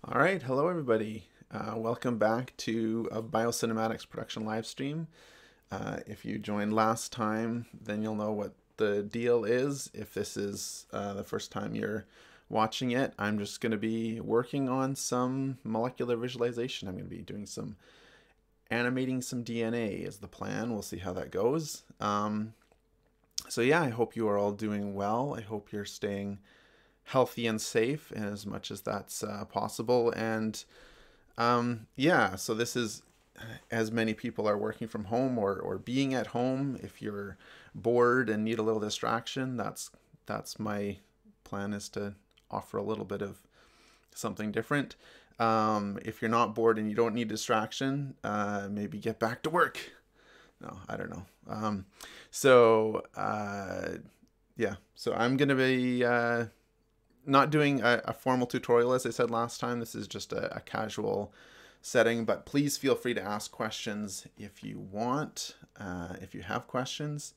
All right, hello everybody. Welcome back to a Biocinematics production live stream. If you joined last time, then you'll know what the deal is. If this is the first time you're watching it, I'm just going to be working on some molecular visualization. I'm going to be doing some animating some DNA is the plan. We'll see how that goes. So yeah, I hope you are all doing well. I hope you're staying healthy and safe as much as that's possible. And yeah, so this is as many people are working from home or being at home. If you're bored and need a little distraction, that's my plan, is to offer a little bit of something different. If you're not bored and you don't need distraction, maybe get back to work. No, I don't know. Yeah, so I'm gonna be not doing a formal tutorial, as I said last time. This is just a casual setting, but please feel free to ask questions if you want. If you have questions,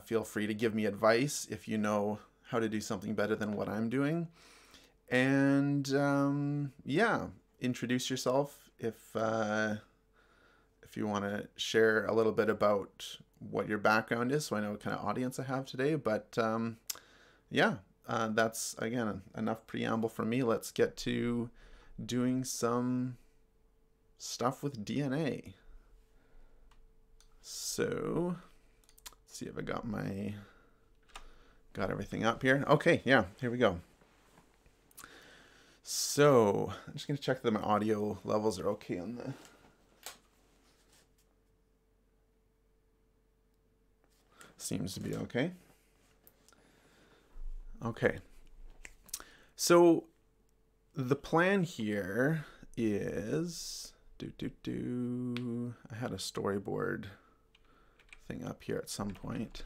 feel free to give me advice if you know how to do something better than what I'm doing. And yeah, introduce yourself if you want to share a little bit about what your background is, so I know what kind of audience I have today. But yeah. That's, again, enough preamble from me. Let's get to doing some stuff with DNA. So, let's see if I got everything up here. Okay, yeah, here we go. So, I'm just going to check that my audio levels are okay on the... Seems to be okay. Okay, so the plan here is, I had a storyboard thing up here at some point.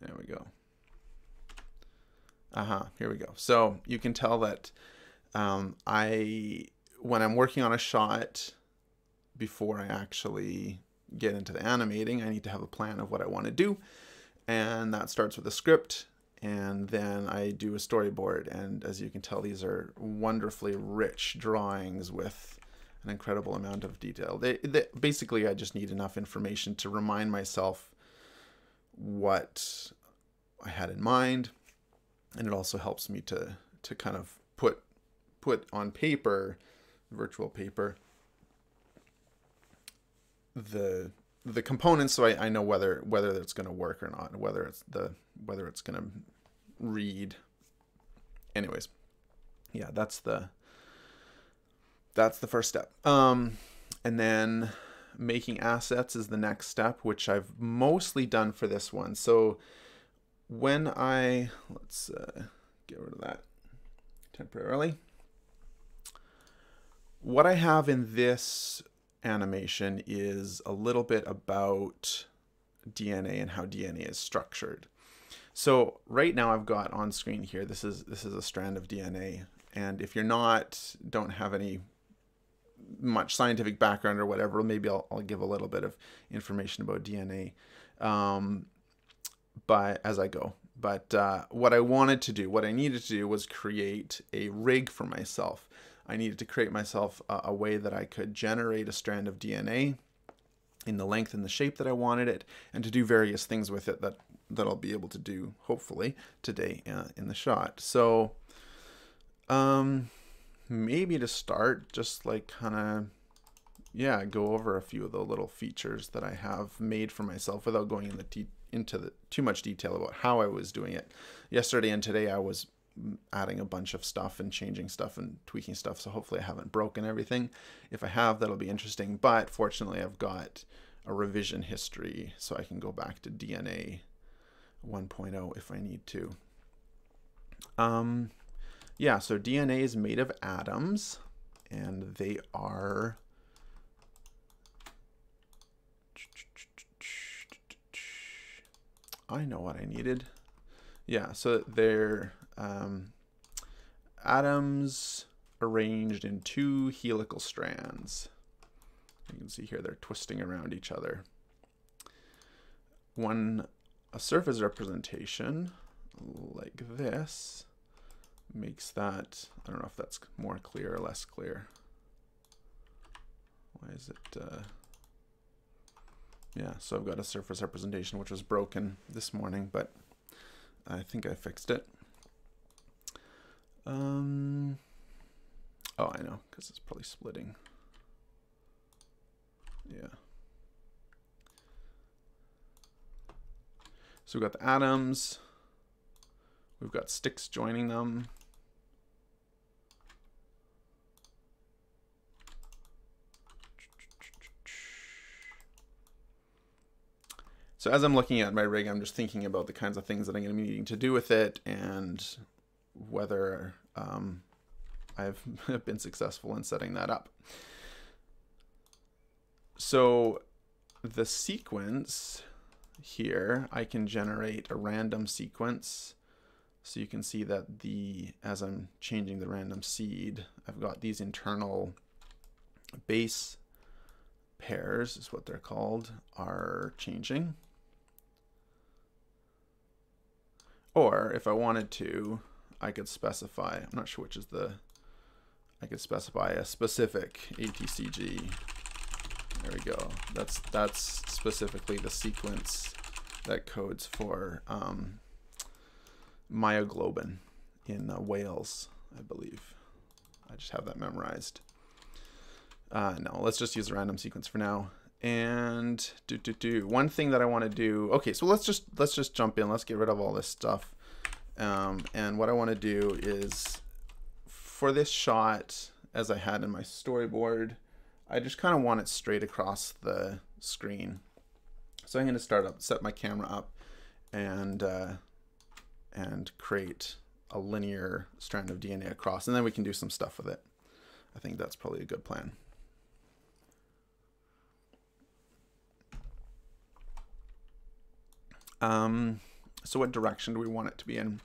There we go. Here we go. So you can tell that when I'm working on a shot, before I actually get into the animating, I need to have a plan of what I want to do. And that starts with a script. And then I do a storyboard, and as you can tell, these are wonderfully rich drawings with an incredible amount of detail. Basically, I just need enough information to remind myself what I had in mind, and it also helps me to kind of put on paper, virtual paper, the components, so I know whether it's going to work or not, whether it's going to read. Anyways, yeah, that's the first step. And then making assets is the next step, which I've mostly done for this one. So when let's get rid of that temporarily. What I have in this animation is a little bit about DNA and how DNA is structured. So right now I've got on screen here, this is a strand of DNA, and if you're don't have much scientific background or whatever, maybe I'll give a little bit of information about DNA but as I go. But what I needed to do was create a rig for myself. I needed to create myself a way that I could generate a strand of DNA in the length and the shape that I wanted it, and to do various things with it that I'll be able to do, hopefully, today in the shot. So maybe to start, just like kind of, yeah, go over a few of the little features that I have made for myself without going into too much detail about how I was doing it. Yesterday and today I was adding a bunch of stuff and changing stuff and tweaking stuff, so hopefully I haven't broken everything. If I have, that'll be interesting, but fortunately I've got a revision history, so I can go back to DNA 1.0 if I need to. Yeah, so DNA is made of atoms, and they are I know what I needed. Yeah, so they're atoms arranged in two helical strands. You can see here they're twisting around each other. A surface representation like this makes that, I don't know if that's more clear or less clear. Why is it, yeah, so I've got a surface representation which was broken this morning, but I think I fixed it. Oh, I know, because it's probably splitting. Yeah. So we've got the atoms. We've got sticks joining them. So as I'm looking at my rig, I'm just thinking about the kinds of things that I'm going to be needing to do with it and whether I've been successful in setting that up. So the sequence here, I can generate a random sequence. So you can see that as I'm changing the random seed, I've got these internal base pairs, is what they're called, are changing. Or if I wanted to, I could specify, I'm not sure which is I could specify a specific ATCG. There we go. That's specifically the sequence that codes for myoglobin in whales, I believe. I just have that memorized. No, let's just use a random sequence for now. And one thing that I want to do. Okay, so let's just jump in. Let's get rid of all this stuff. And what I want to do is, for this shot, as I had in my storyboard, I just kind of want it straight across the screen. So I'm going to set my camera up, and create a linear strand of DNA across, and then we can do some stuff with it. I think that's probably a good plan. So what direction do we want it to be in?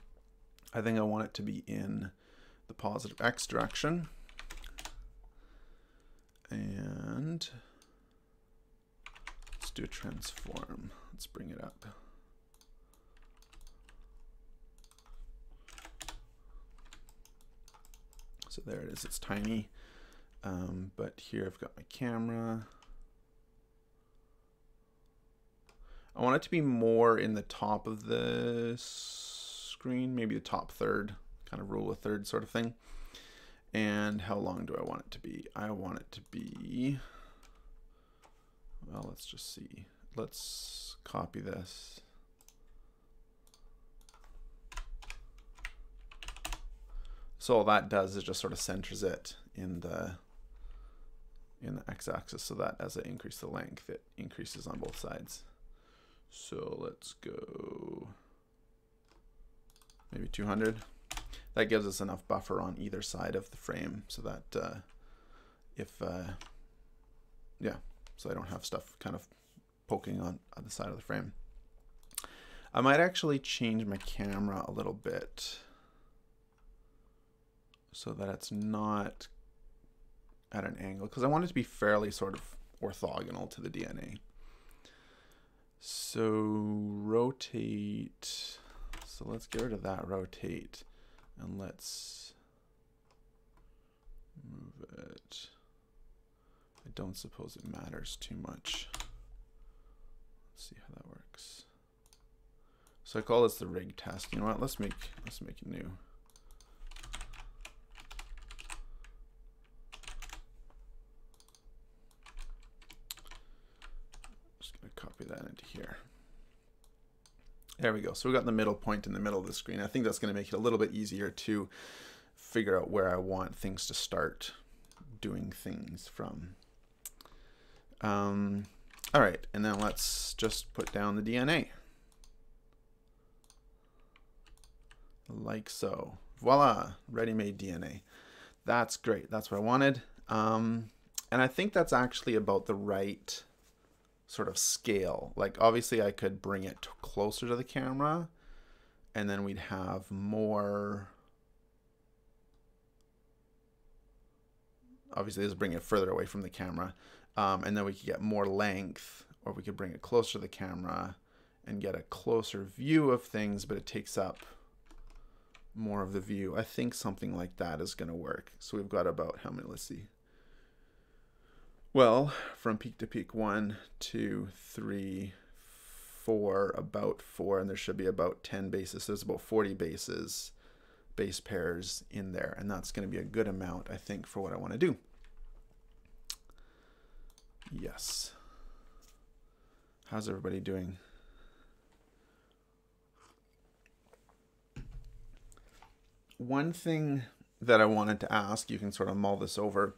I think I want it to be in the positive X direction. And let's do a transform. Let's bring it up. So there it is, it's tiny. But here I've got my camera. I want it to be more in the top of the screen, maybe the top third, kind of rule of third sort of thing. And how long do I want it to be? I want it to be, well, let's just see. Let's copy this. So all that does is just sort of centers it in the x-axis, so that as I increase the length, it increases on both sides. So let's go maybe 200. That gives us enough buffer on either side of the frame so that yeah, so I don't have stuff kind of poking on the side of the frame. I might actually change my camera a little bit so that it's not at an angle, because I want it to be fairly sort of orthogonal to the DNA. So rotate, so let's get rid of that rotate, and let's move it. I don't suppose it matters too much. Let's see how that works. So I call this the rig test. You know what, let's make it new. Copy that into here. There we go. So we got the middle point in the middle of the screen. I think that's going to make it a little bit easier to figure out where I want things to start doing things from. All right, and then let's just put down the DNA. Like so. Voila, ready-made DNA. That's great. That's what I wanted. And I think that's actually about the right sort of scale. Like obviously I could bring it closer to the camera and then we'd have more, obviously let's bring it further away from the camera, and then we could get more length, or we could bring it closer to the camera and get a closer view of things, but it takes up more of the view. I think something like that is going to work. So we've got about how many, let's see. Well, from peak to peak, 1, 2, 3, 4, about 4, and there should be about 10 bases. So there's about 40 base pairs in there, and that's going to be a good amount, I think, for what I want to do. Yes. How's everybody doing? One thing that I wanted to ask, you can sort of mull this over.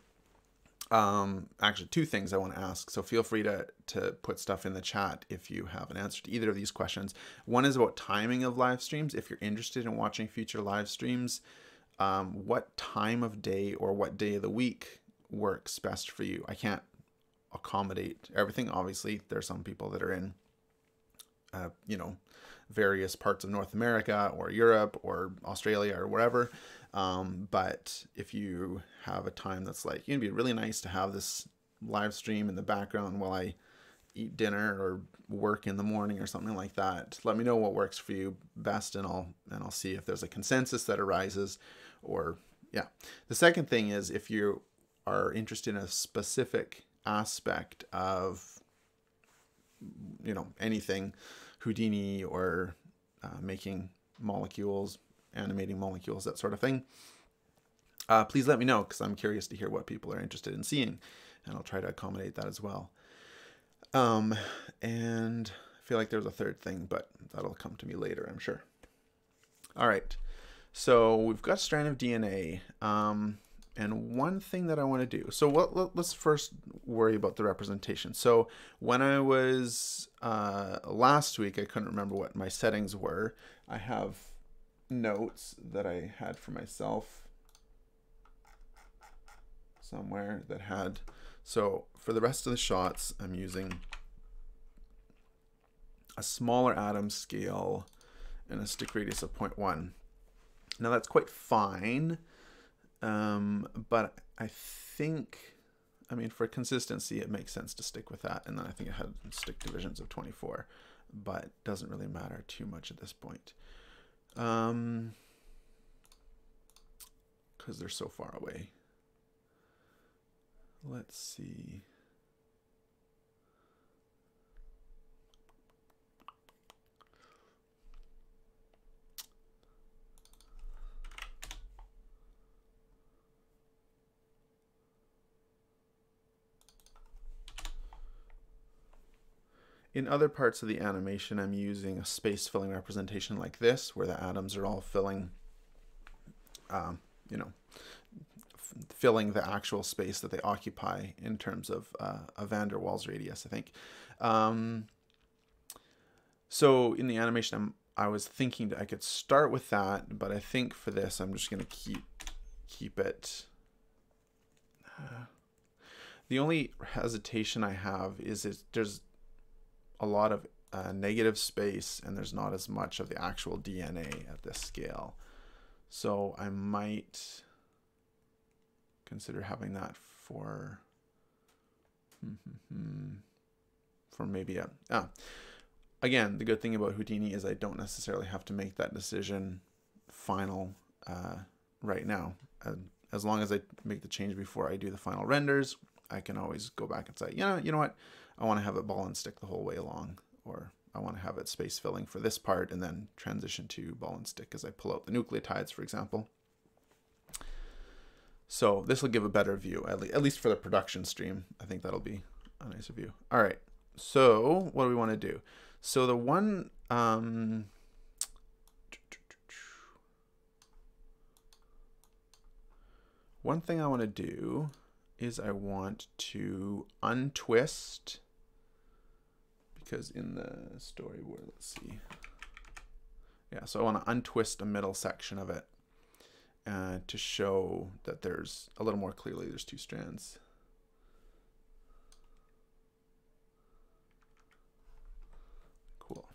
Actually, two things I want to ask. So feel free to put stuff in the chat if you have an answer to either of these questions. One is about timing of live streams. If you're interested in watching future live streams, what time of day or what day of the week works best for you? I can't accommodate everything. Obviously, there are some people that are in, you know, various parts of North America or Europe or Australia or wherever. But if you have a time that's like, it'd be really nice to have this live stream in the background while I eat dinner or work in the morning or something like that, let me know what works for you best, and I'll see if there's a consensus that arises. Or yeah. The second thing is, if you are interested in a specific aspect of, you know, anything Houdini or making molecules, animating molecules, that sort of thing, please let me know, because I'm curious to hear what people are interested in seeing, and I'll try to accommodate that as well. And I feel like there's a third thing, but that'll come to me later, I'm sure. All right, so we've got strand of DNA. And one thing that I want to do, so let's first worry about the representation. So when I was last week, I couldn't remember what my settings were. I have notes that I had for myself somewhere that had, so for the rest of the shots, I'm using a smaller atom scale and a stick radius of 0.1. Now that's quite fine. But I think, I mean, for consistency, it makes sense to stick with that. And then I think it had stick divisions of 24, but it doesn't really matter too much at this point. Because they're so far away. Let's see. In other parts of the animation, I'm using a space filling representation like this, where the atoms are all filling, you know, filling the actual space that they occupy in terms of a van der Waals radius, I think. So in the animation, I was thinking that I could start with that, but I think for this, I'm just going to keep it. The only hesitation I have is there's a lot of negative space, and there's not as much of the actual DNA at this scale. So I might consider having that for maybe a, again, the good thing about Houdini is I don't necessarily have to make that decision final right now. As long as I make the change before I do the final renders, I can always go back and say, you know what? I want to have it ball and stick the whole way along, or I want to have it space filling for this part and then transition to ball and stick as I pull out the nucleotides, for example. So this will give a better view, at least for the production stream. I think that'll be a nicer view. All right, so what do we want to do? So the one, one thing I want to do is I want to untwist, because in the storyboard, let's see. Yeah, so I want to untwist a middle section of it to show that there's a little more clearly there's two strands. Cool.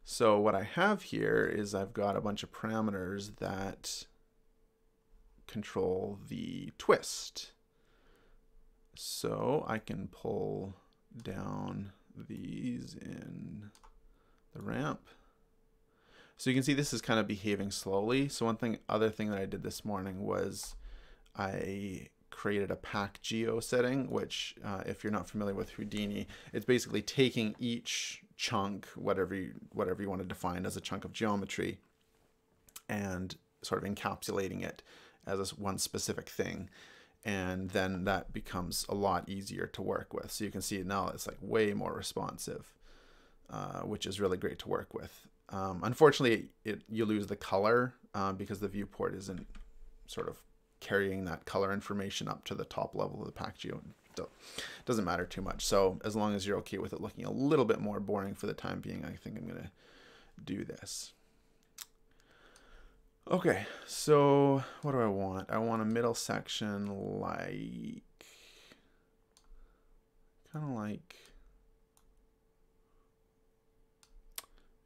So what I have here is I've got a bunch of parameters that control the twist. So I can pull down these in the ramp. So you can see this is kind of behaving slowly. So other thing that I did this morning was I created a pack geo setting, which if you're not familiar with Houdini, it's basically taking each chunk, whatever you want to define as a chunk of geometry, and sort of encapsulating it as one specific thing. And then that becomes a lot easier to work with. So you can see now it's like way more responsive, which is really great to work with. Unfortunately, you lose the color because the viewport isn't sort of carrying that color information up to the top level of the pack geo. So it doesn't matter too much. So as long as you're okay with it looking a little bit more boring for the time being, I think I'm going to do this. Okay, so what do I want? I want a middle section like, kind of like,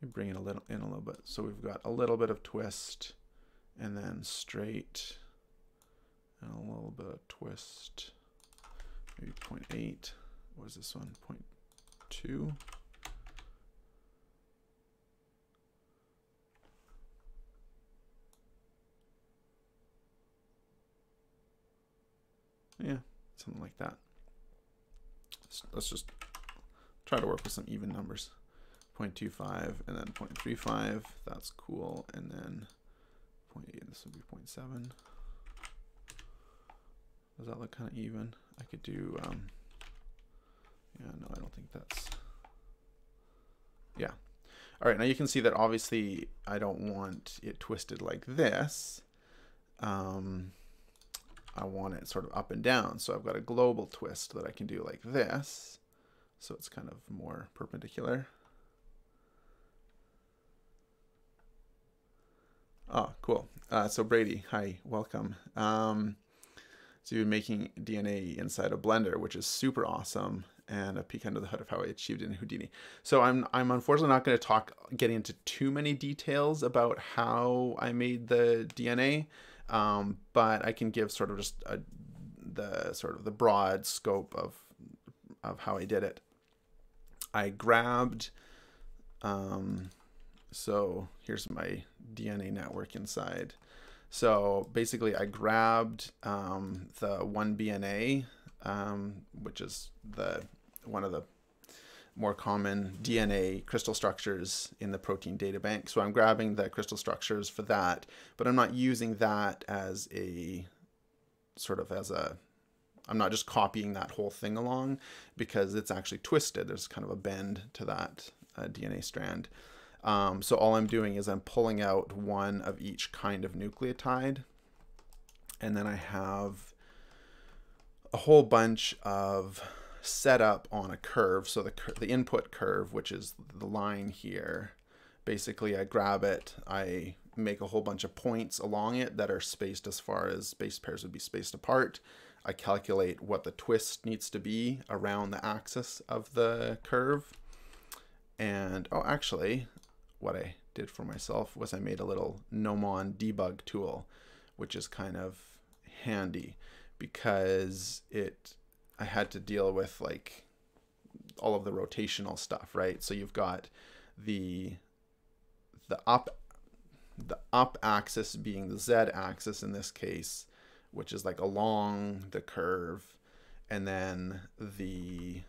let me bring it in a little bit. So we've got a little bit of twist, and then straight, and a little bit of twist, maybe 0.8. What is this one? 0.2. Yeah, something like that. Let's just try to work with some even numbers. 0.25 and then 0.35. That's cool. And then 0.8. This would be 0.7. Does that look kind of even? I could do. Yeah, no, I don't think that's. Yeah. All right. Now you can see that obviously I don't want it twisted like this. I want it sort of up and down. So I've got a global twist that I can do like this. So it's kind of more perpendicular. Oh, cool. So Brady, hi, welcome. So you're making DNA inside a Blender, which is super awesome, and a peek under the hood of how I achieved it in Houdini. So I'm unfortunately not going to get into too many details about how I made the DNA. But I can give sort of just the broad scope of how I did it. I grabbed, so here's my DNA network inside. So basically I grabbed the 1BNA, which is one of the more common DNA crystal structures in the protein data bank. So I'm grabbing the crystal structures for that, but I'm not using that as a I'm not just copying that whole thing along, because it's actually twisted. There's kind of a bend to that DNA strand. So all I'm doing is I'm pulling out one of each kind of nucleotide, and then I have a whole bunch of set up on a curve. So the input curve, which is the line here, basically I grab it, I make a whole bunch of points along it that are spaced as far as base pairs would be spaced apart. I calculate what the twist needs to be around the axis of the curve. And oh, actually what I did for myself was I made a little gnomon debug tool, which is kind of handy because I had to deal with like all of the rotational stuff, right? So you've got the up axis being the Z axis in this case, which is like along the curve, and then the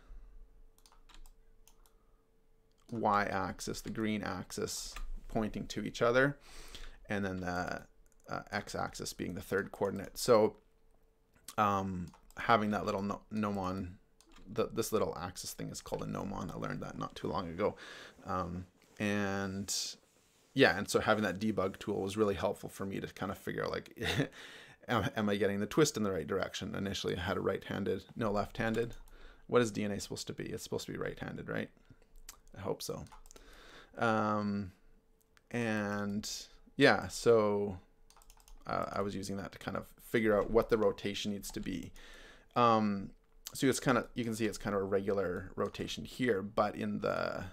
Y axis, the green axis, pointing to each other, and then the X axis being the third coordinate. So having that little gnomon, this little axis thing is called a gnomon. I learned that not too long ago. And yeah, and so having that debug tool was really helpful for me to kind of figure out like, am I getting the twist in the right direction? Initially I had a right-handed, no, left-handed. What is DNA supposed to be? It's supposed to be right-handed, right? I hope so. And yeah, so I was using that to kind of figure out what the rotation needs to be. So it's kind of, you can see it's kind of a regular rotation here, but in the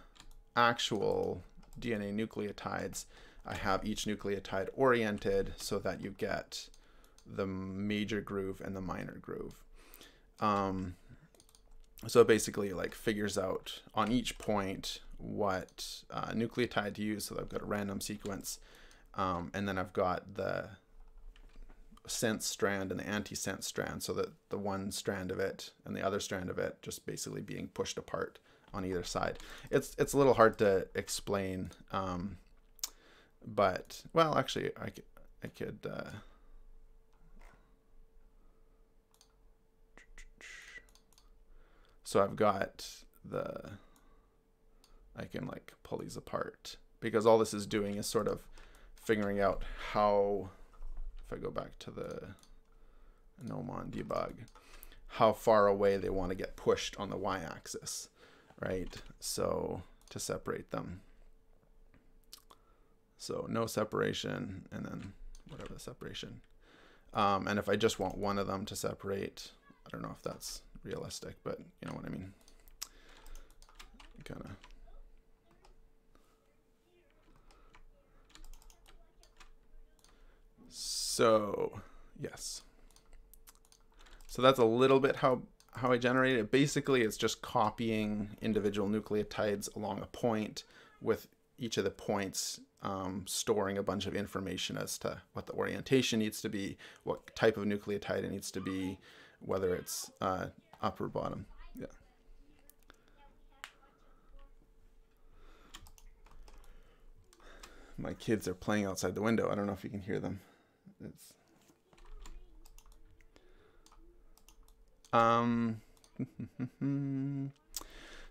actual DNA nucleotides, I have each nucleotide oriented so that you get the major groove and the minor groove. So it basically like figures out on each point what nucleotide to use. So I've got a random sequence, and then I've got the sense strand and the anti-sense strand, so that the one strand of it and the other strand of it just basically being pushed apart on either side. It's a little hard to explain, but well, actually, I could so I've got I can like pull these apart, because all this is doing is sort of figuring out how, if I go back to the Gnomon debug, how far away they want to get pushed on the y-axis, right? So to separate them. So no separation, and then whatever the separation. And if I just want one of them to separate, I don't know if that's realistic, but you know what I mean. Kind of. So yes. So that's a little bit how I generate it. Basically, it's just copying individual nucleotides along a point, with each of the points storing a bunch of information as to what the orientation needs to be, what type of nucleotide it needs to be, whether it's up or bottom. Yeah. My kids are playing outside the window. I don't know if you can hear them. It's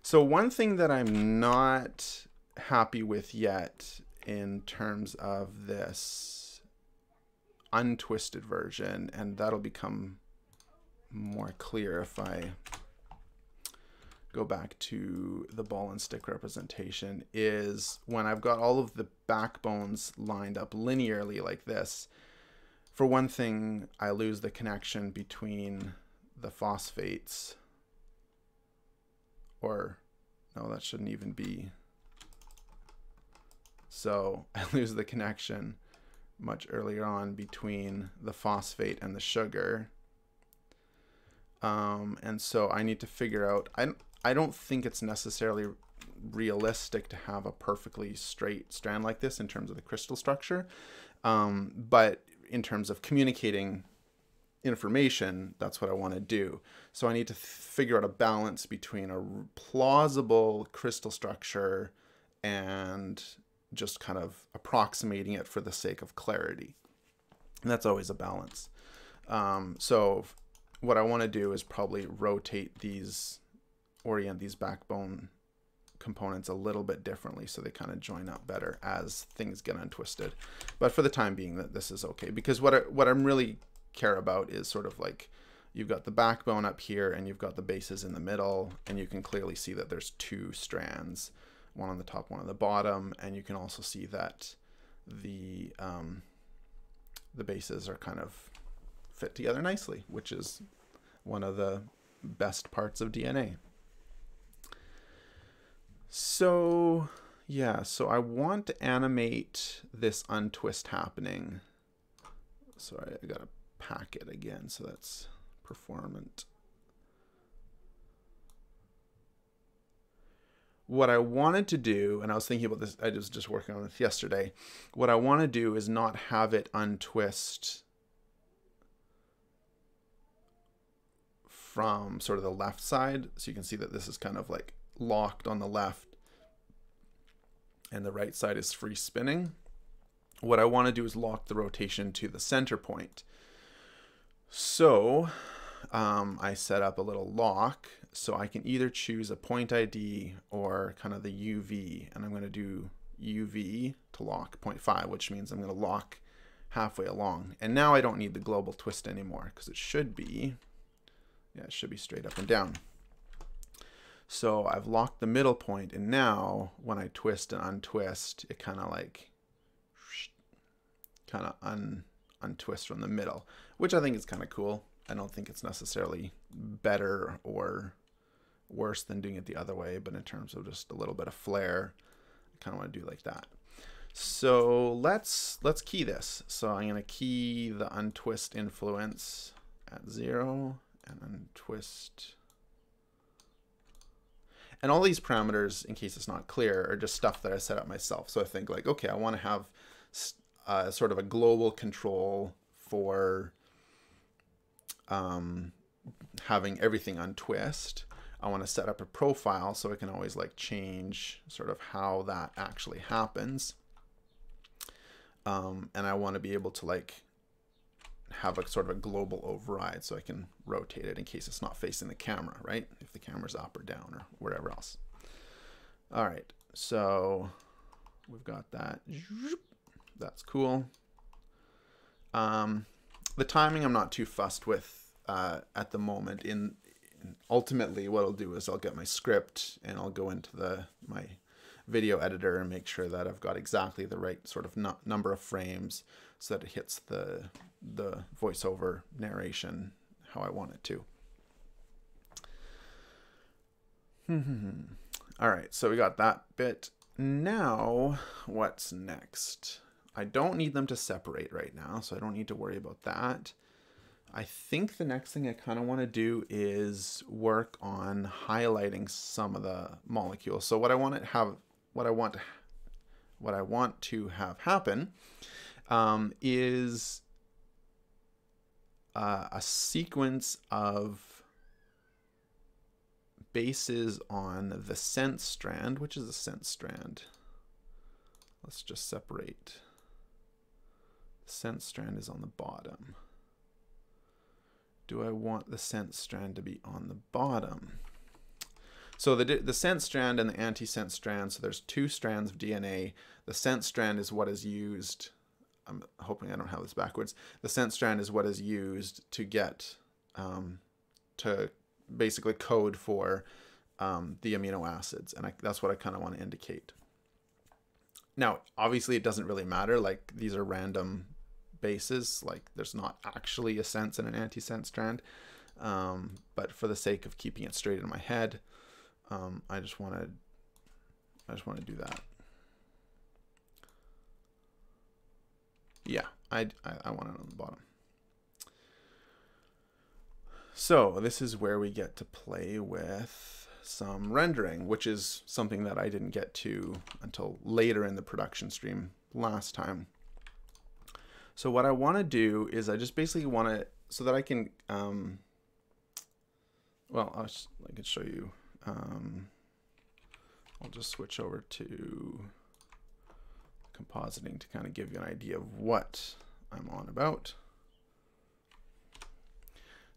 so one thing that I'm not happy with yet in terms of this untwisted version, and that'll become more clear if I go back to the ball and stick representation, is when I've got all of the backbones lined up linearly like this. For one thing, I lose the connection between the phosphates, or no, that shouldn't even be. So I lose the connection much earlier on between the phosphate and the sugar. And so I need to figure out, I don't think it's necessarily realistic to have a perfectly straight strand like this in terms of the crystal structure. But in terms of communicating information, that's what I want to do. So I need to figure out a balance between a plausible crystal structure and just kind of approximating it for the sake of clarity. And that's always a balance. So what I want to do is probably orient these backbone components a little bit differently so they kind of join up better as things get untwisted. But for the time being, that this is okay, because what I'm really care about is sort of like, you've got the backbone up here and you've got the bases in the middle, and you can clearly see that there's two strands, one on the top, one on the bottom, and you can also see that the bases are kind of fit together nicely, which is one of the best parts of DNA. So yeah, so I want to animate this untwist happening. Sorry, I gotta pack it again, so that's performant. What I wanted to do, and I was thinking about this, I was just working on this yesterday, what I want to do is not have it untwist from sort of the left side. So you can see that this is kind of like locked on the left and the right side is free spinning. What I want to do is lock the rotation to the center point. So I set up a little lock, so I can either choose a point ID or kind of the UV, and I'm going to do UV to lock 0.5, which means I'm going to lock halfway along. And now I don't need the global twist anymore, because it should be, yeah, it should be straight up and down. So I've locked the middle point, and now when I twist and untwist, it kind of like untwist from the middle, which I think is kind of cool. I don't think it's necessarily better or worse than doing it the other way, but in terms of just a little bit of flair, I kind of want to do like that. So let's key this. So I'm going to key the untwist influence at 0 and untwist And all these parameters, in case it's not clear, are just stuff that I set up myself. So I think like, okay, I want to have sort of a global control for having everything untwist. I want to set up a profile so I can always like change sort of how that actually happens. And I want to be able to like have a sort of a global override so I can rotate it in case it's not facing the camera, right? If the camera's up or down or wherever else. All right, so we've got that. That's cool. The timing I'm not too fussed with at the moment. Ultimately, what I'll do is I'll get my script and I'll go into my video editor and make sure that I've got exactly the right sort of number of frames so that it hits the voiceover narration how I want it to. All right, so we got that bit. Now, what's next? I don't need them to separate right now, so I don't need to worry about that. I think the next thing I kind of want to do is work on highlighting some of the molecules. So what I want to have happen is a sequence of bases on the sense strand. Which is the sense strand? Let's just separate. The sense strand is on the bottom. Do I want the sense strand to be on the bottom? So the sense strand and the anti-sense strand, so there's two strands of DNA. The sense strand is what is used, I'm hoping I don't have this backwards. The sense strand is what is used to get, to basically code for the amino acids. And that's what I kind of want to indicate. Now, obviously it doesn't really matter, like these are random bases, like there's not actually a sense and an anti-sense strand, but for the sake of keeping it straight in my head, I just want to do that. Yeah, I want it on the bottom. So this is where we get to play with some rendering, which is something that I didn't get to until later in the production stream last time. So what I want to do is I just basically want to, so that I can, well, I can show you. I'll just switch over to compositing to kind of give you an idea of what I'm on about.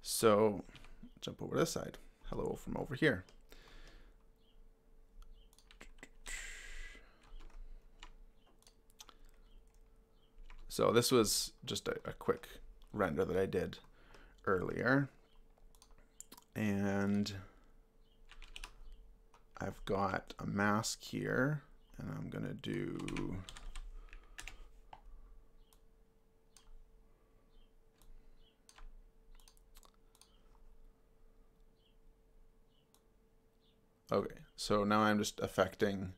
So jump over this side. Hello from over here. So this was just a quick render that I did earlier. And I've got a mask here, and I'm going to do okay, so now I'm just affecting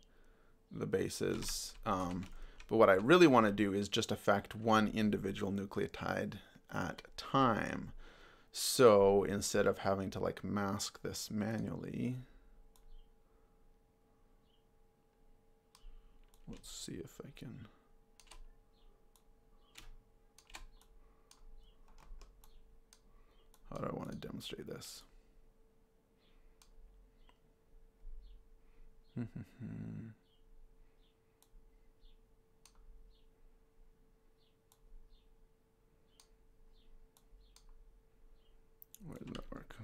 the bases. But what I really want to do is just affect one individual nucleotide at a time. So instead of having to like mask this manually, let's see if I can. How do I want to demonstrate this? Why didn't that work?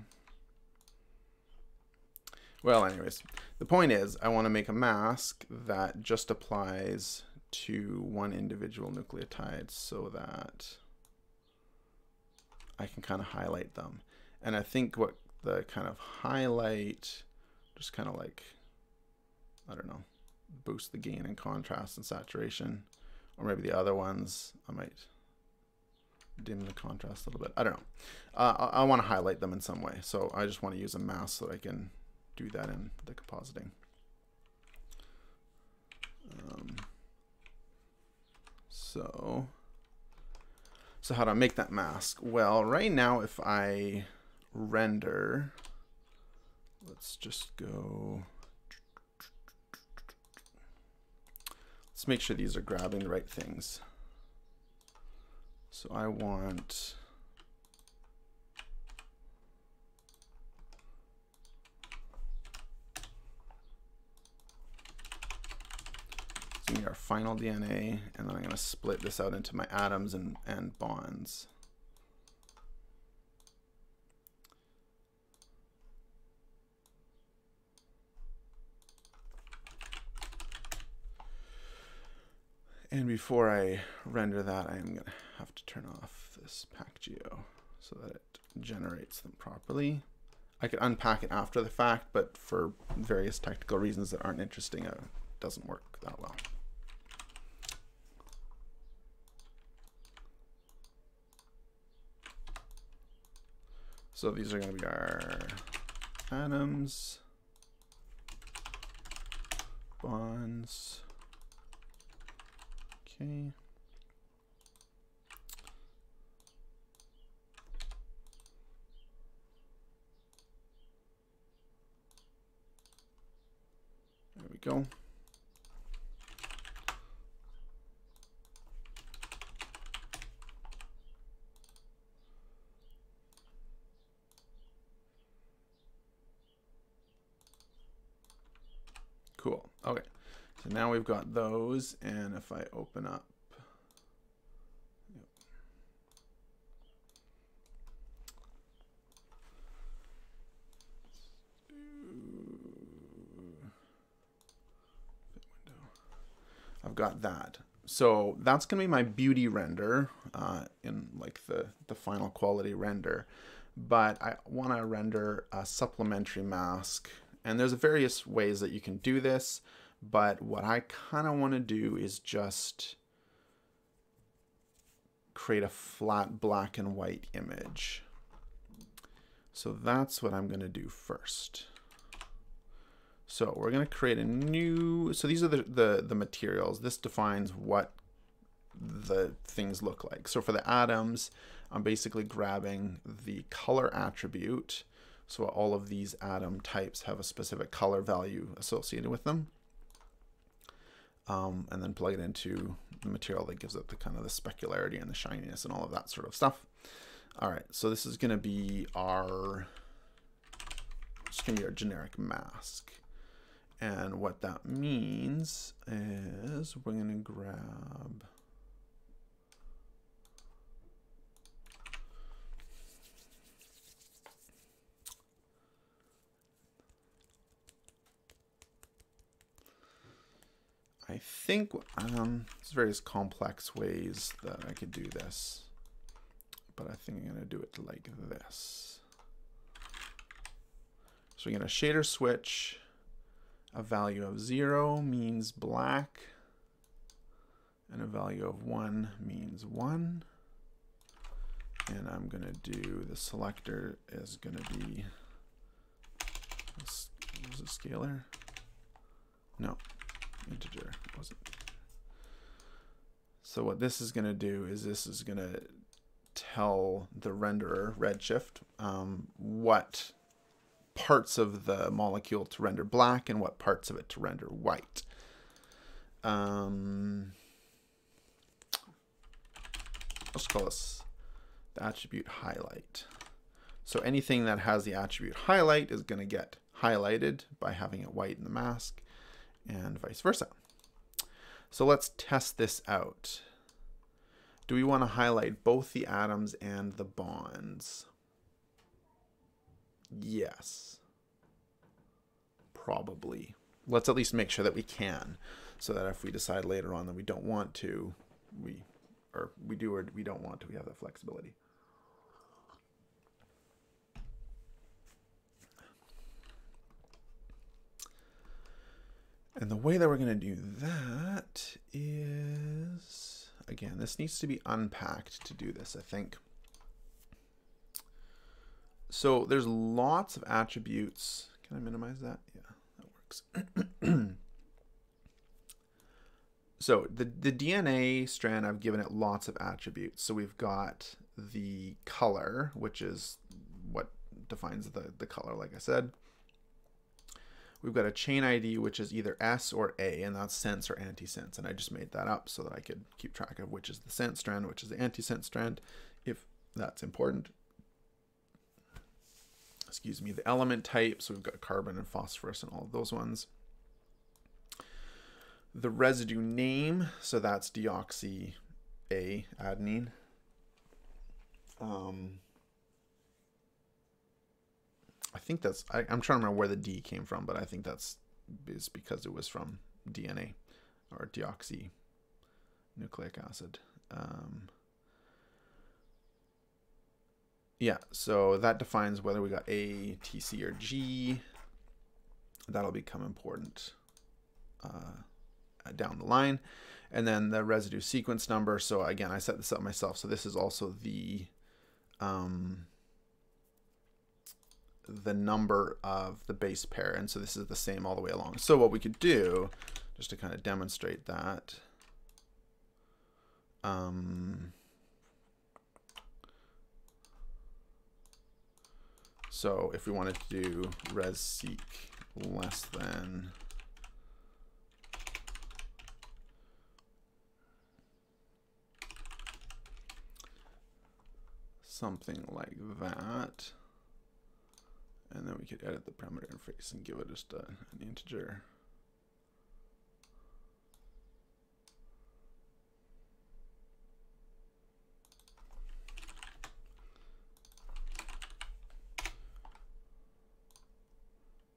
Well, anyways, the point is I want to make a mask that just applies to one individual nucleotide so that I can kind of highlight them. And I think what the kind of highlight, just kind of like, I don't know, boost the gain and contrast and saturation, or maybe the other ones I might dim the contrast a little bit. I don't know. I want to highlight them in some way, so I just want to use a mask so I can do that in the compositing. So how do I make that mask? Well, right now if I render, let's just go let's make sure these are grabbing the right things. So I want our final DNA, and then I'm going to split this out into my atoms and bonds. And before I render that, I'm going to have to turn off this PackGeo so that it generates them properly. I could unpack it after the fact, but for various technical reasons that aren't interesting, it doesn't work that well. So these are going to be our atoms, bonds. Okay. There we go. Cool. Okay. So now we've got those, and if I open up, I've got that. So that's going to be my beauty render in like the final quality render. But I want to render a supplementary mask. And there's various ways that you can do this. But what I kind of want to do is just create a flat black and white image. So that's what I'm going to do first. So we're going to create a new, so these are the materials. This defines what the things look like. So for the atoms, I'm basically grabbing the color attribute. So all of these atom types have a specific color value associated with them. And then plug it into the material that gives it the kind of the specularity and the shininess and all of that sort of stuff. All right, so this is going to be our generic mask. And what that means is we're going to grab I think there's various complex ways that I could do this, but I think I'm going to do it like this. So we're going to shader switch. A value of 0 means black, and a value of 1 means 1. And I'm going to do, the selector is going to be, was it scalar? No. Integer wasn't. So what this is going to do is this is going to tell the renderer Redshift what parts of the molecule to render black and what parts of it to render white. Let's call this the attribute highlight. So anything that has the attribute highlight is going to get highlighted by having it white in the mask, and vice versa. So let's test this out. Do we want to highlight both the atoms and the bonds? Yes. Probably. Let's at least make sure that we can, so that if we decide later on that we don't want to, we do or we don't want to, we have that flexibility. And the way that we're going to do that is, again, this needs to be unpacked to do this, I think. So there's lots of attributes. Can I minimize that? Yeah, that works. So the DNA strand, I've given it lots of attributes. So we've got the color, which is what defines the color, like I said. we've got a chain ID, which is either S or A, and that's sense or antisense. And I just made that up so that I could keep track of which is the sense strand, which is the antisense strand, if that's important. Excuse me, the element type, so we've got carbon and phosphorus and all of those ones. The residue name, so that's deoxy A adenine. I think that's, I'm trying to remember where the D came from, but I think that's is because it was from DNA, or deoxy nucleic acid. Yeah, so that defines whether we got A, T, C, or G. That'll become important down the line. And then the residue sequence number. So again, I set this up myself. So this is also the number of the base pair. And so this is the same all the way along. So what we could do, just to kind of demonstrate that, so if we wanted to do res-seq less than something like that, and then we could edit the parameter interface and give it just an integer.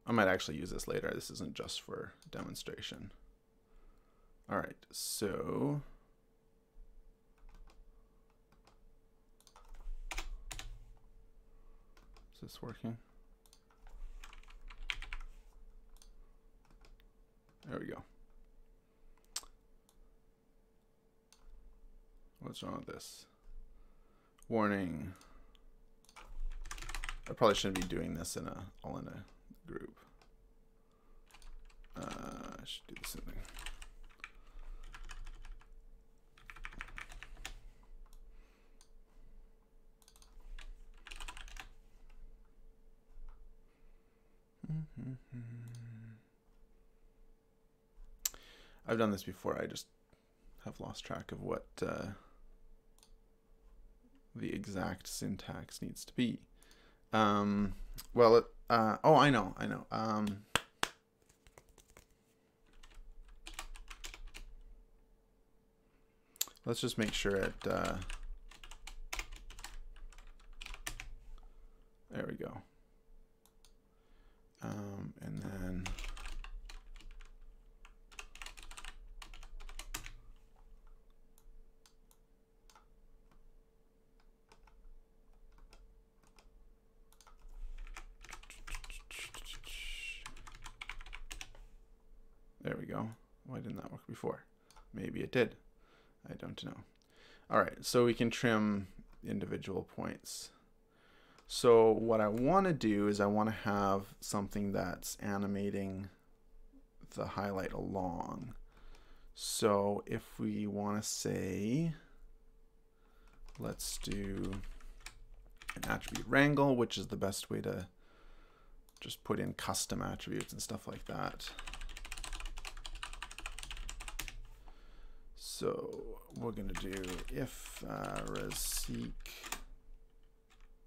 I might actually use this later. This isn't just for demonstration. All right, so is this working? There we go. What's wrong with this? Warning. I probably shouldn't be doing this in all in a group. I should do the same thing. I've done this before. I just have lost track of what the exact syntax needs to be. Well, oh, I know. Let's just make sure it, there we go. And then there we go. Why didn't that work before? Maybe it did. I don't know. All right, so we can trim individual points. So what I want to do is I want to have something that's animating the highlight along. So if we want to say, let's do an attribute wrangle, which is the best way to just put in custom attributes and stuff like that. So we're going to do if res-seq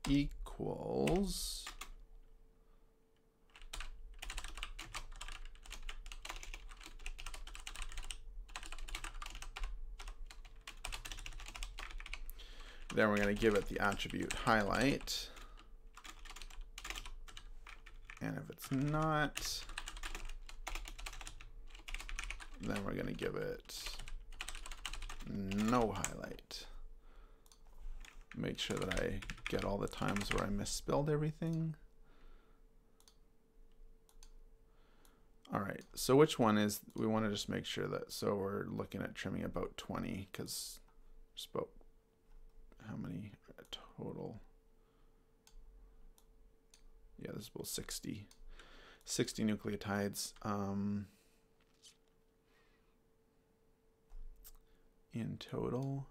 equals then we're going to give it the attribute highlight, and if it's not, then we're going to give it no highlight. Make sure that I get all the times where I misspelled everything. All right, so which one is, we want to just make sure that, so we're looking at trimming about 20, because just about how many total? Yeah, this is about 60 nucleotides. In total.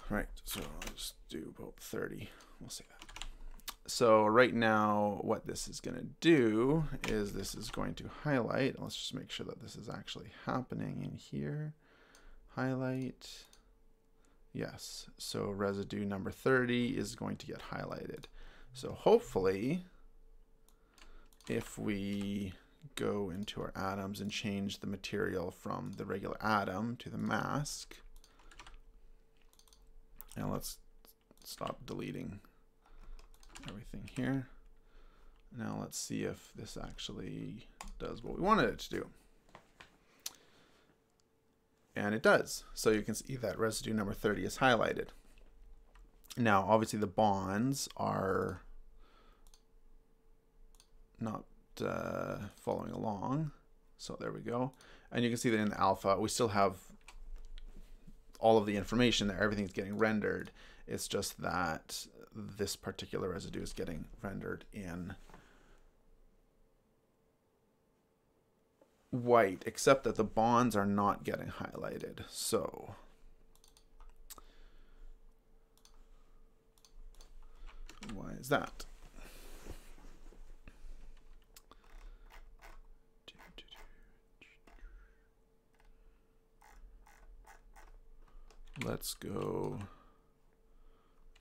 Right, so I'll just do about 30. We'll say that. So right now, what this is going to do is this is going to highlight. Let's just make sure that this is actually happening in here. Highlight. Yes. So residue number 30 is going to get highlighted. So hopefully, if we go into our atoms and change the material from the regular atom to the mask, and let's stop deleting everything here. Now let's see if this actually does what we wanted it to do. And it does. So you can see that residue number 30 is highlighted. Now, obviously the bonds are not following along. So there we go. And you can see that in the alpha, we still have all of the information there. Everything's getting rendered. It's just that this particular residue is getting rendered in white, except that the bonds are not getting highlighted. So why is that? Let's go.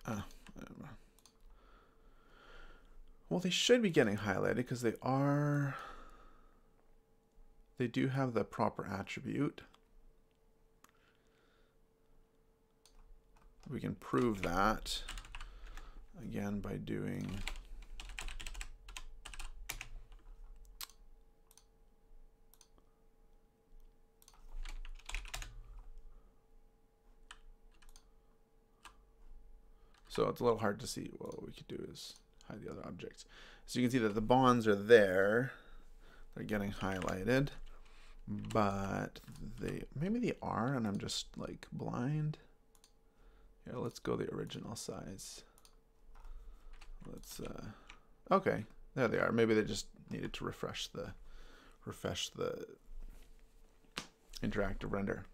I don't know. Well, they should be getting highlighted because they are. They do have the proper attribute. We can prove that again by doing so it's a little hard to see. What we could do is hide the other objects. So you can see that the bonds are there. They're getting highlighted, but maybe they are, and I'm just like blind. Here, let's go the original size. Let's okay, there they are. Maybe they just needed to refresh the interactive render.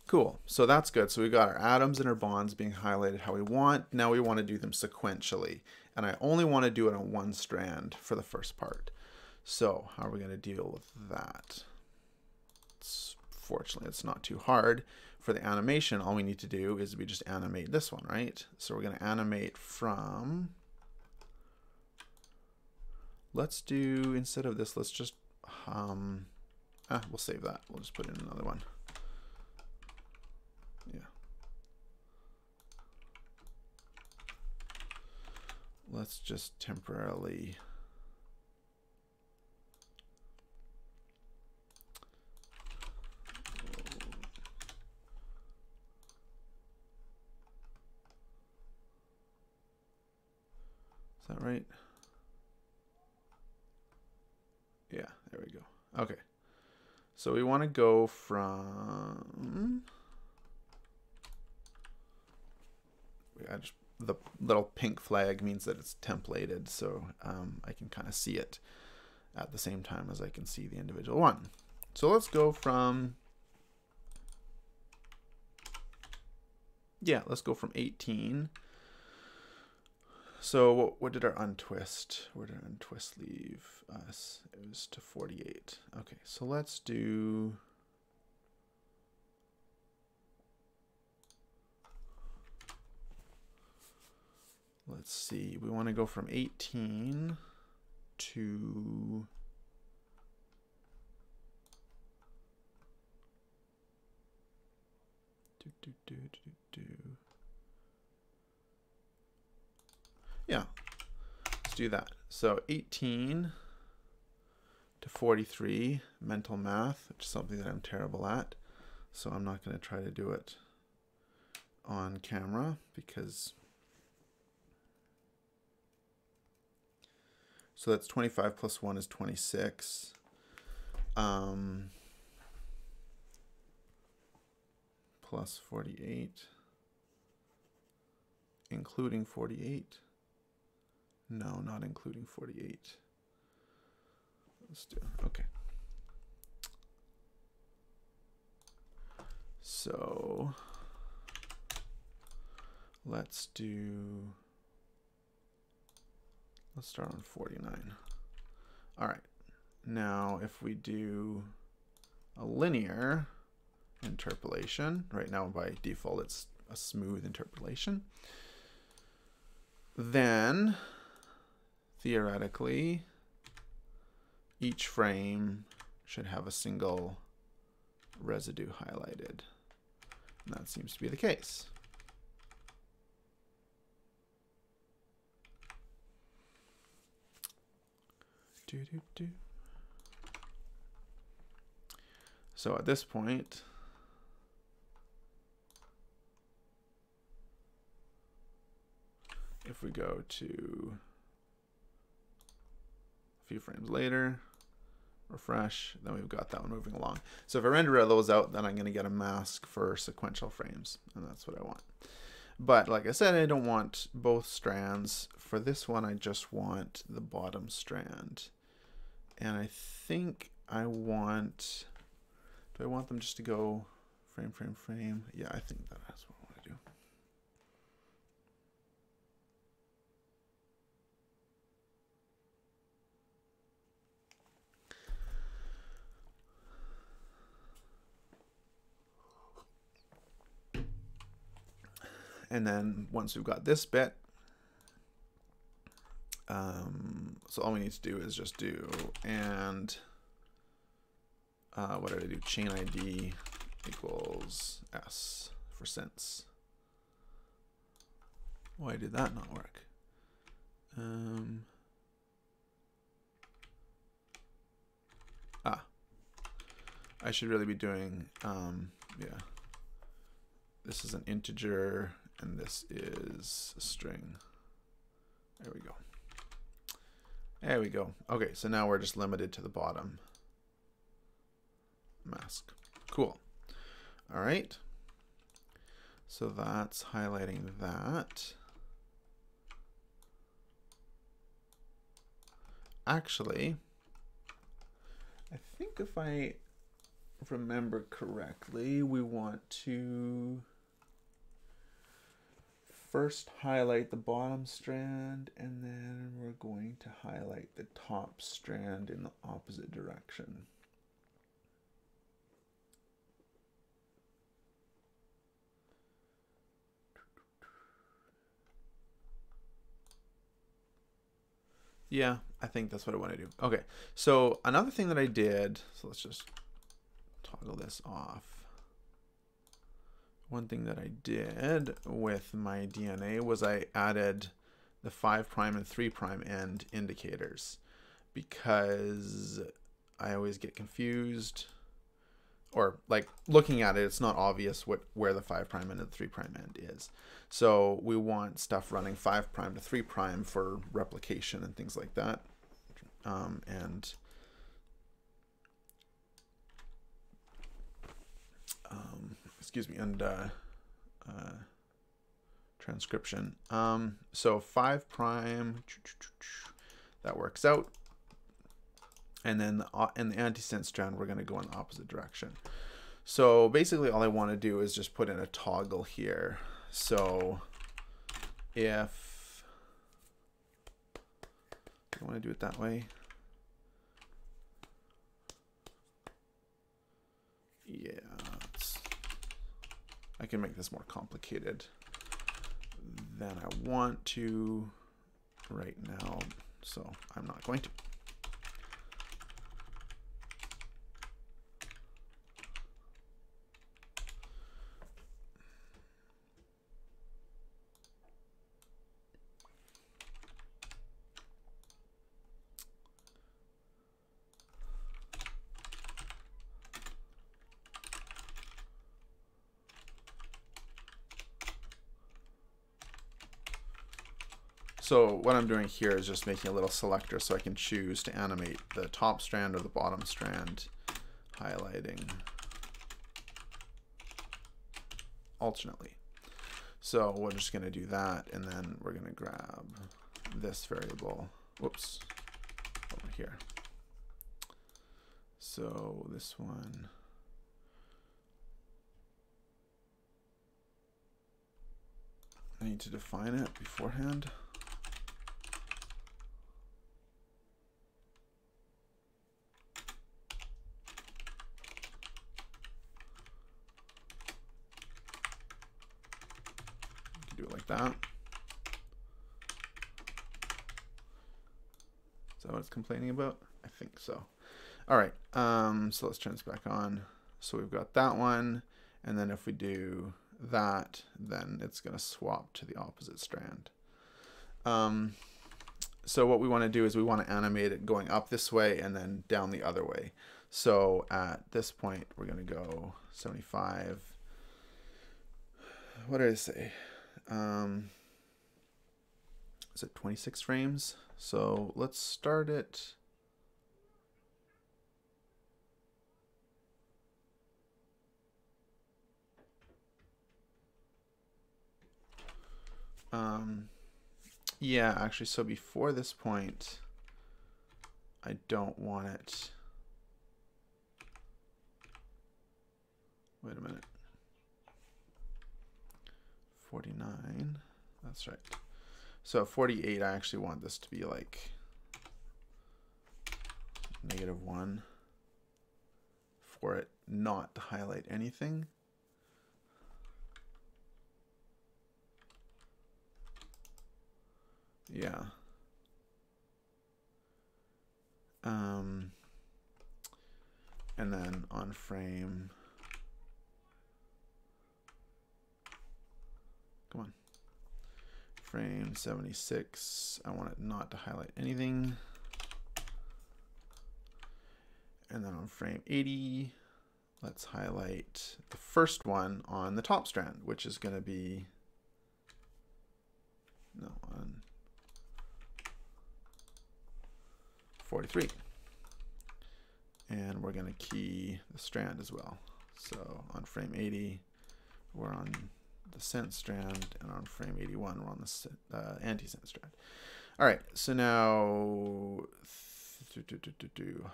Cool, so that's good. So we got our atoms and our bonds being highlighted how we want. Now we want to do them sequentially, and I only want to do it on one strand for the first part. So how are we going to deal with that? Fortunately, it's not too hard. For the animation, all we need to do is we just animate this one, right? So we're going to animate from, let's do, instead of this, let's just, we'll save that. We'll just put in another one. Yeah. Let's just temporarily Is that right? Yeah, there we go. Okay. So we want to go from the little pink flag means that it's templated, so I can kind of see it at the same time as I can see the individual one. So let's go from, yeah, let's go from 18. So what did our untwist? Where did our untwist leave us? It was to 48. Okay, so let's do, let's see, we want to go from 18 to yeah, let's do that. So 18 to 43, mental math, which is something that I'm terrible at. So I'm not going to try to do it on camera because, so that's 25 plus 1 is 26. Plus 48, including 48. No, not including 48. Let's do, okay. So let's do Let's start on 49. All right. Now, if we do a linear interpolation, right now by default it's a smooth interpolation, then theoretically each frame should have a single residue highlighted. And that seems to be the case. So at this point, if we go to a few frames later, refresh, then we've got that one moving along. So if I render those out, then I'm going to get a mask for sequential frames, and that's what I want. But like I said, I don't want both strands. For this one, I just want the bottom strand. And I think I want, do I want them just to go frame, frame, frame? Yeah, I think that's what I want to do. And then once we've got this bit, so all we need to do is just do, and what did I do? Chain ID equals S for since. Why did that not work? I should really be doing, yeah. This is an integer, and this is a string. There we go. There we go. Okay, so now we're just limited to the bottom mask. Cool. All right. So that's highlighting that. Actually, I think if I remember correctly, we want to first highlight the bottom strand, and then we're going to highlight the top strand in the opposite direction. Yeah, I think that's what I want to do. Okay, so another thing that I did, so let's just toggle this off. One thing that I did with my DNA was I added the 5' and 3' end indicators, because I always get confused, or like looking at it, it's not obvious where the 5' and the 3' end is. So we want stuff running 5' to 3' for replication and things like that. Excuse me, and transcription. So 5', that works out. And then in the antisense strand, we're going to go in the opposite direction. So basically all I want to do is just put in a toggle here. So if I want to do it that way, yeah, I can make this more complicated than I want to right now, so I'm not going to. So what I'm doing here is just making a little selector so I can choose to animate the top strand or the bottom strand, highlighting alternately. So we're just going to do that, and then we're going to grab this variable, whoops, over here. So this one, I need to define it beforehand. do it like that. Is that what it's complaining about? I think so. All right, so let's turn this back on. So we've got that one, and then if we do that, then it's going to swap to the opposite strand. So what we want to do is we want to animate it going up this way and then down the other way. So at this point, we're going to go 75. What did I say? Is it 26 frames? So let's start it. Yeah, actually, so before this point, I don't want it. Wait a minute. 49. That's right. So 48, I actually want this to be like -1 for it not to highlight anything. Yeah. And then on frame, come on, frame 76, I want it not to highlight anything. And then on frame 80, let's highlight the first one on the top strand, which is going to be, no, on 43. And we're going to key the strand as well. So on frame 80, we're on the cent strand, and on frame 81, we're on the anti-cent strand. All right, so now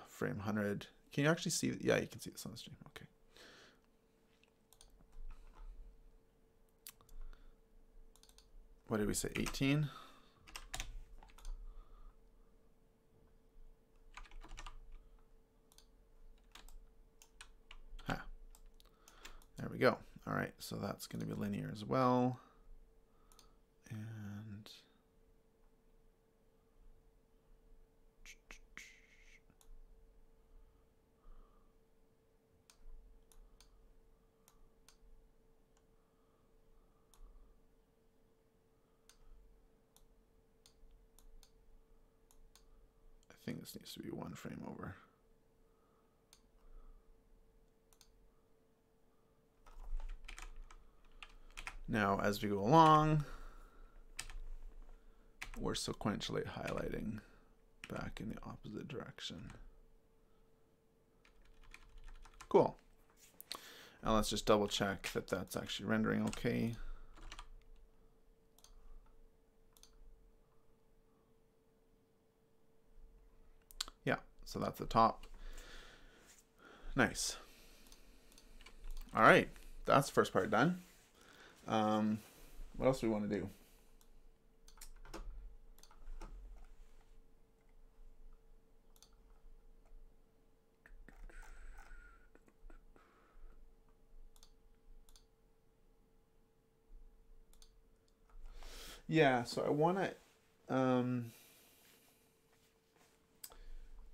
frame 100. Can you actually see? Yeah, you can see this on the stream. Okay. What did we say? 18. There we go. All right, so that's going to be linear as well. And I think this needs to be one frame over. Now, as we go along, we're sequentially highlighting back in the opposite direction. Cool. Now let's just double check that that's actually rendering okay. Yeah, so that's the top. Nice. All right, that's the first part done. What else do we want to do? Yeah, so I want to,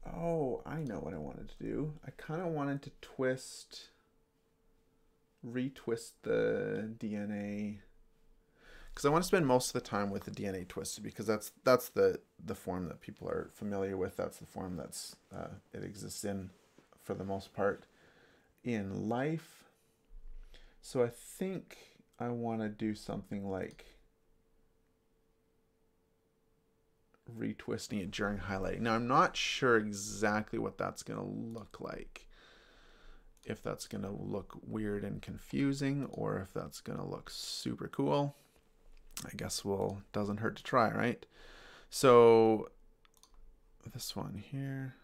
oh, I know what I wanted to do. I kind of wanted to retwist the DNA, because I want to spend most of the time with the DNA twisted, because that's the form that people are familiar with. That's the form that's it exists in for the most part in life. So I think I want to do something like retwisting it during highlighting. Now I'm not sure exactly what that's going to look like. If that's going to look weird and confusing, or if that's going to look super cool. I guess doesn't hurt to try, right? So this one here.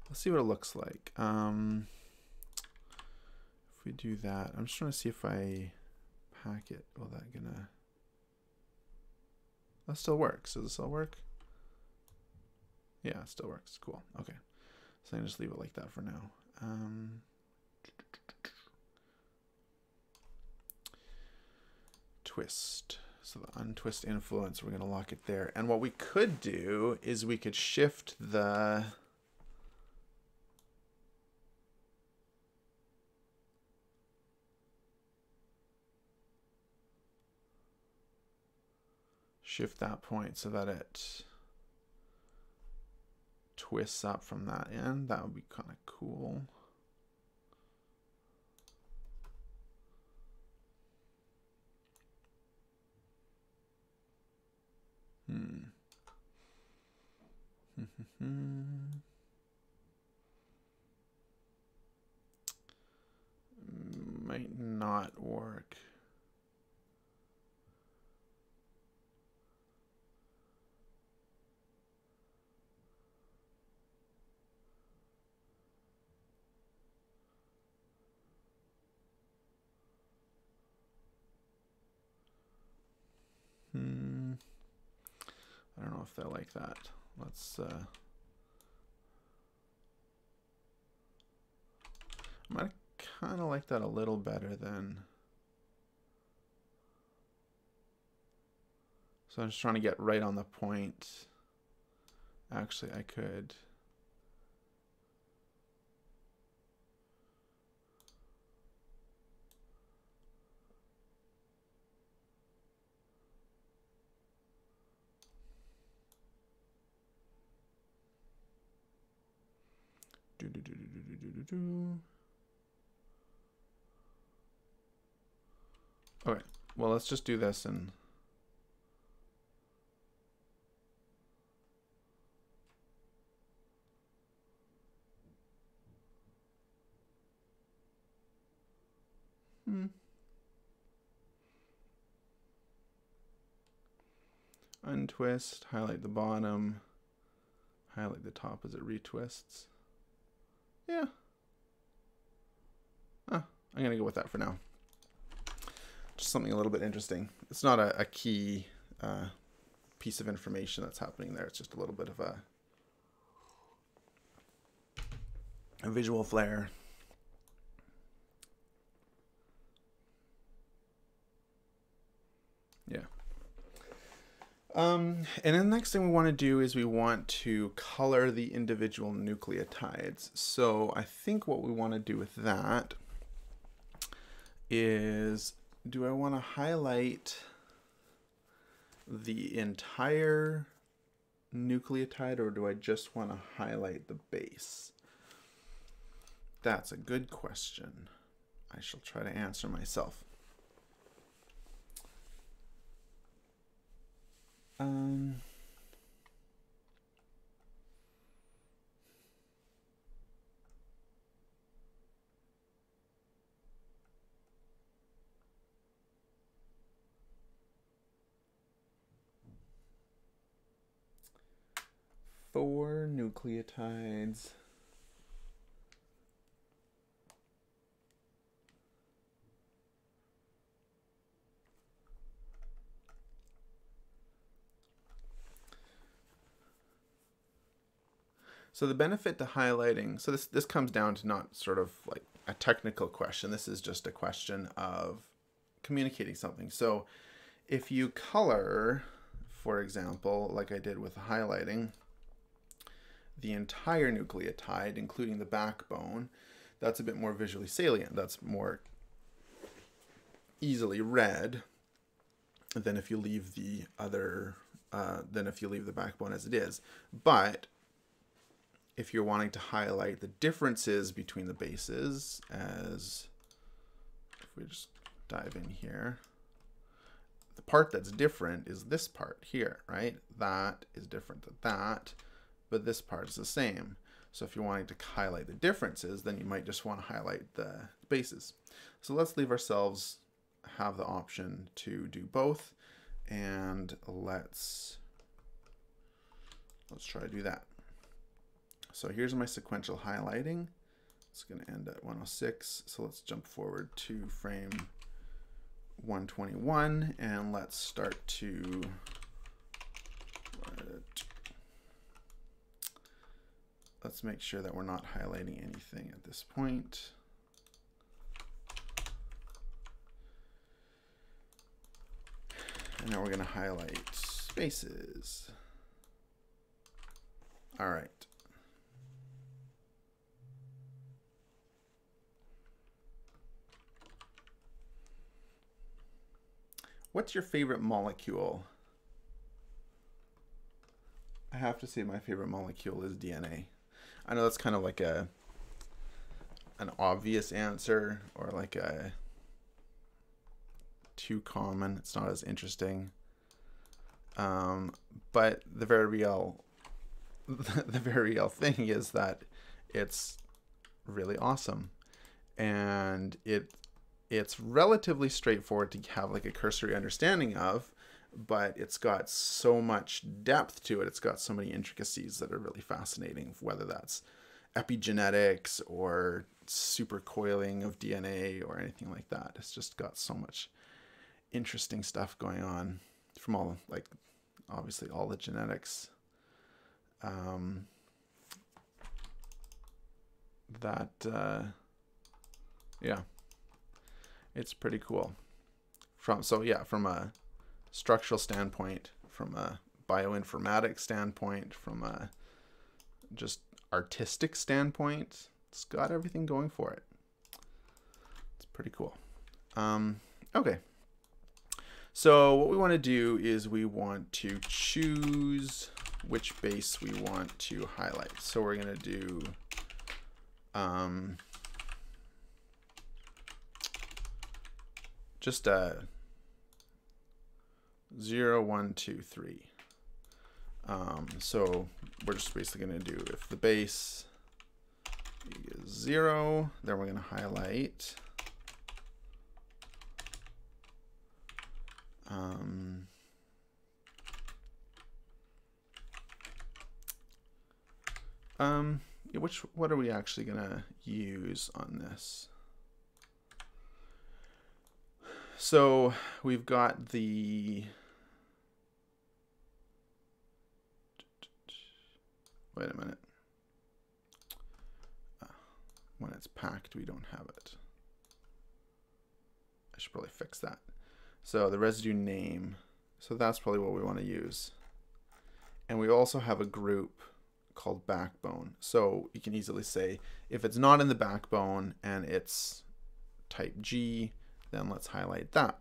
Let's see what it looks like. If we do that, I'm just trying to see if I pack it. Will that gonna? That still works. Does it still work? Yeah, it still works. Cool. Okay. So I can just leave it like that for now. untwist. So the untwist influence, we're going to lock it there. And what we could do is we could shift the that point so that it twists up from that end. That would be kind of cool. Might not work. I don't know if they're like that. Let's I might kind of like that a little better than. So I'm just trying to get right on the point. Actually, I could. Okay, well, let's just do this and untwist, highlight the bottom, highlight the top as it retwists. Yeah. I'm going to go with that for now. Just something a little bit interesting. It's not a key piece of information that's happening there. It's just a little bit of a visual flair. Yeah. And then the next thing we want to do is we want to color the individual nucleotides. So I think what we want to do with that is, do I want to highlight the entire nucleotide or do I just want to highlight the base? That's a good question. I shall try to answer myself. Four nucleotides. So the benefit to highlighting, so this comes down to not sort of like a technical question. This is just a question of communicating something. So if you color, for example, like I did with highlighting, the entire nucleotide, including the backbone, that's a bit more visually salient. That's more easily read than if you leave the other, than if you leave the backbone as it is. But if you're wanting to highlight the differences between the bases, as if we just dive in here, the part that's different is this part here, right? That is different than that, but this part is the same. So if you're wanting to highlight the differences, then you might just want to highlight the bases. So let's leave ourselves have the option to do both, and let's try to do that. So here's my sequential highlighting. It's going to end at 106. So let's jump forward to frame 121 and let's start to let's make sure that we're not highlighting anything at this point. And now we're going to highlight spaces. All right. What's your favorite molecule? I have to say my favorite molecule is DNA. I know that's kind of like an obvious answer, or like a too common. It's not as interesting. But the very real thing is that it's really awesome, and it's relatively straightforward to have like a cursory understanding of, but it's got so much depth to it. It's got so many intricacies that are really fascinating, whether that's epigenetics or supercoiling of DNA or anything like that. It's just got so much interesting stuff going on from all, like, obviously all the genetics. Yeah, it's pretty cool. From a structural standpoint, from a bioinformatics standpoint, from a just artistic standpoint, it's got everything going for it. It's pretty cool. Okay. So what we want to do is we want to choose which base we want to highlight. So we're going to do just a 0, 1, 2, 3. So we're just basically going to do if the base is 0, then we're going to highlight what are we actually going to use on this? So we've got the, wait a minute. When it's packed, we don't have it. I should probably fix that. So the residue name, so that's probably what we want to use. And we also have a group called backbone. So you can easily say if it's not in the backbone and it's type G, then let's highlight that.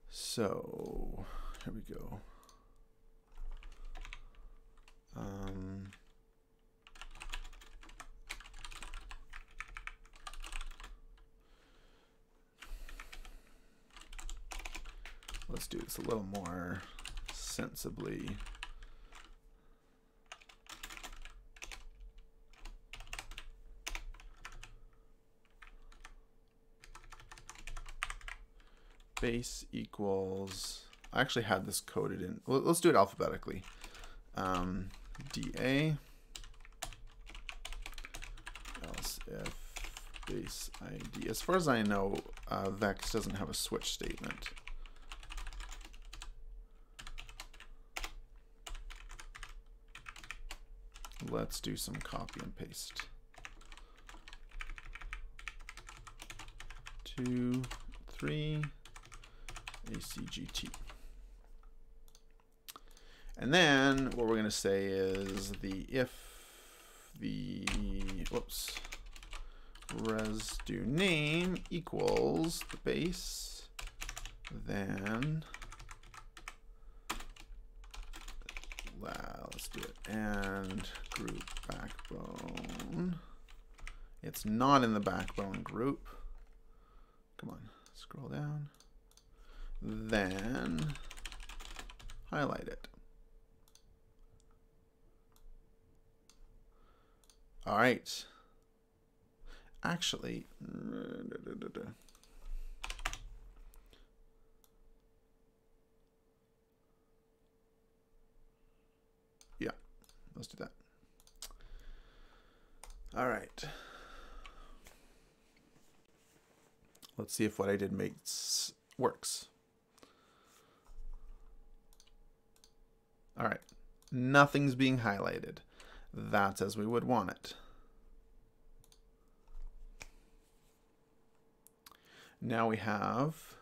So here we go. Let's do this a little more sensibly. Base equals, I actually had this coded in, let's do it alphabetically. DA, else if base ID. As far as I know, Vex doesn't have a switch statement. Let's do some copy and paste. 2, 3, ACGT. And then what we're going to say is if the residue name equals the base, then let's do it, and group backbone. It's not in the backbone group. Come on, scroll down. Then highlight it. All right. Actually, yeah, let's do that. All right. Let's see if what I did works. All right, nothing's being highlighted. That's as we would want it. Now we have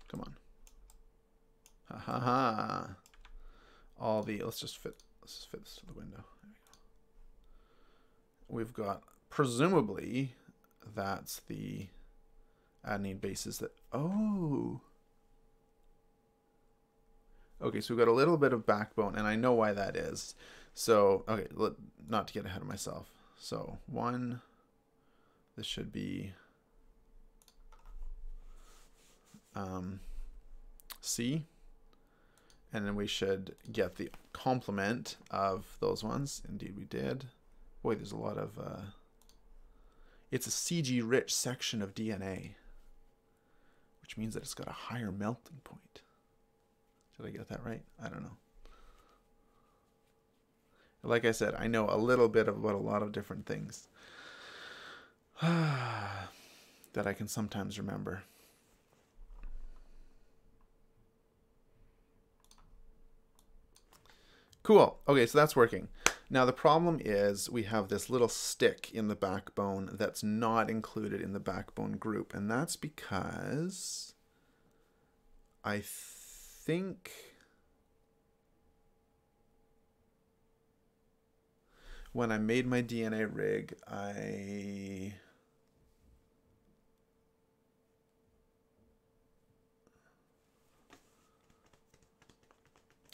Come on. Ha ha ha. All the, let's just fit this to the window. There we go. We've got, presumably, that's the adenine bases that, oh. Okay, so we've got a little bit of backbone, and I know why that is. So, okay, not to get ahead of myself. So, one, this should be C, and then we should get the complement of those ones. Indeed we did. Boy, there's a lot of, it's a CG-rich section of DNA, which means that it's got a higher melting point. Did I get that right? I don't know. Like I said, I know a little bit about a lot of different things that I can sometimes remember. Cool. Okay, so that's working. Now the problem is we have this little stick in the backbone that's not included in the backbone group, and that's because I think when I made my DNA rig, I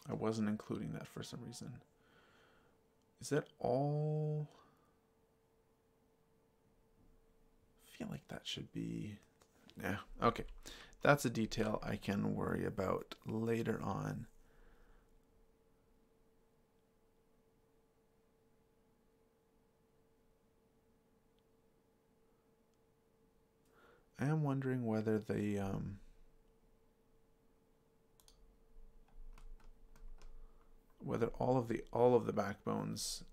wasn't including that for some reason. Is that all? I feel like that should be, yeah, okay. That's a detail I can worry about later on. I am wondering whether the whether all of the backbones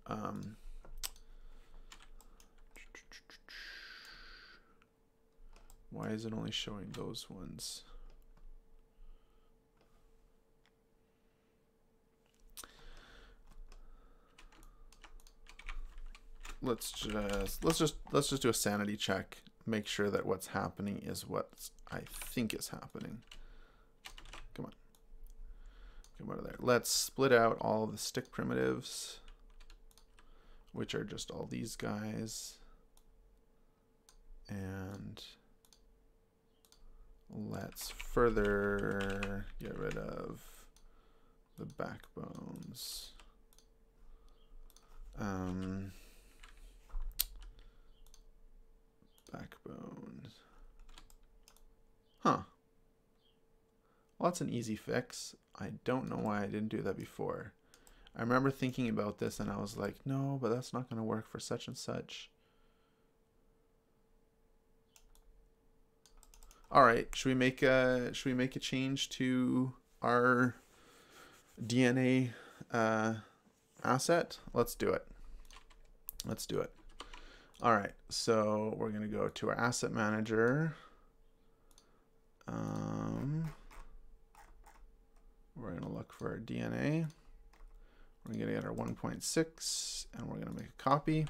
why is it only showing those ones? Let's just do a sanity check. Make sure that what's happening is what I think is happening. Come on. Come out of there. Let's split out all of the stick primitives, which are just all these guys. And let's further get rid of the backbones. Backbones. Huh. Well, that's an easy fix. I don't know why I didn't do that before. I remember thinking about this and I was like, no, but that's not going to work for such and such. All right, should we make a change to our DNA asset? Let's do it. Let's do it. All right, so we're going to go to our asset manager. We're going to look for our DNA. We're going to get our 1.6, and we're going to make a copy.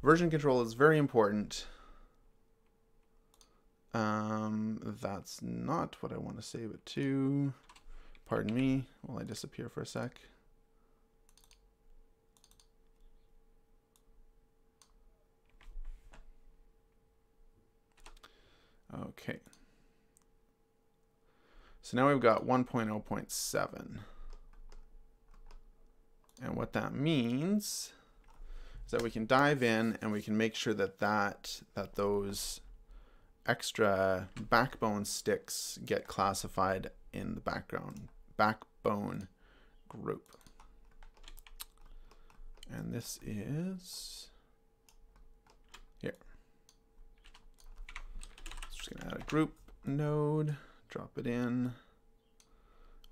Version control is very important. That's not what I want to save it to. Pardon me while I disappear for a sec. Okay. So now we've got 1.0.7. And what that means is that we can dive in and we can make sure that those extra backbone sticks get classified in the backbone group. And this is here. Just gonna add a group node, drop it in.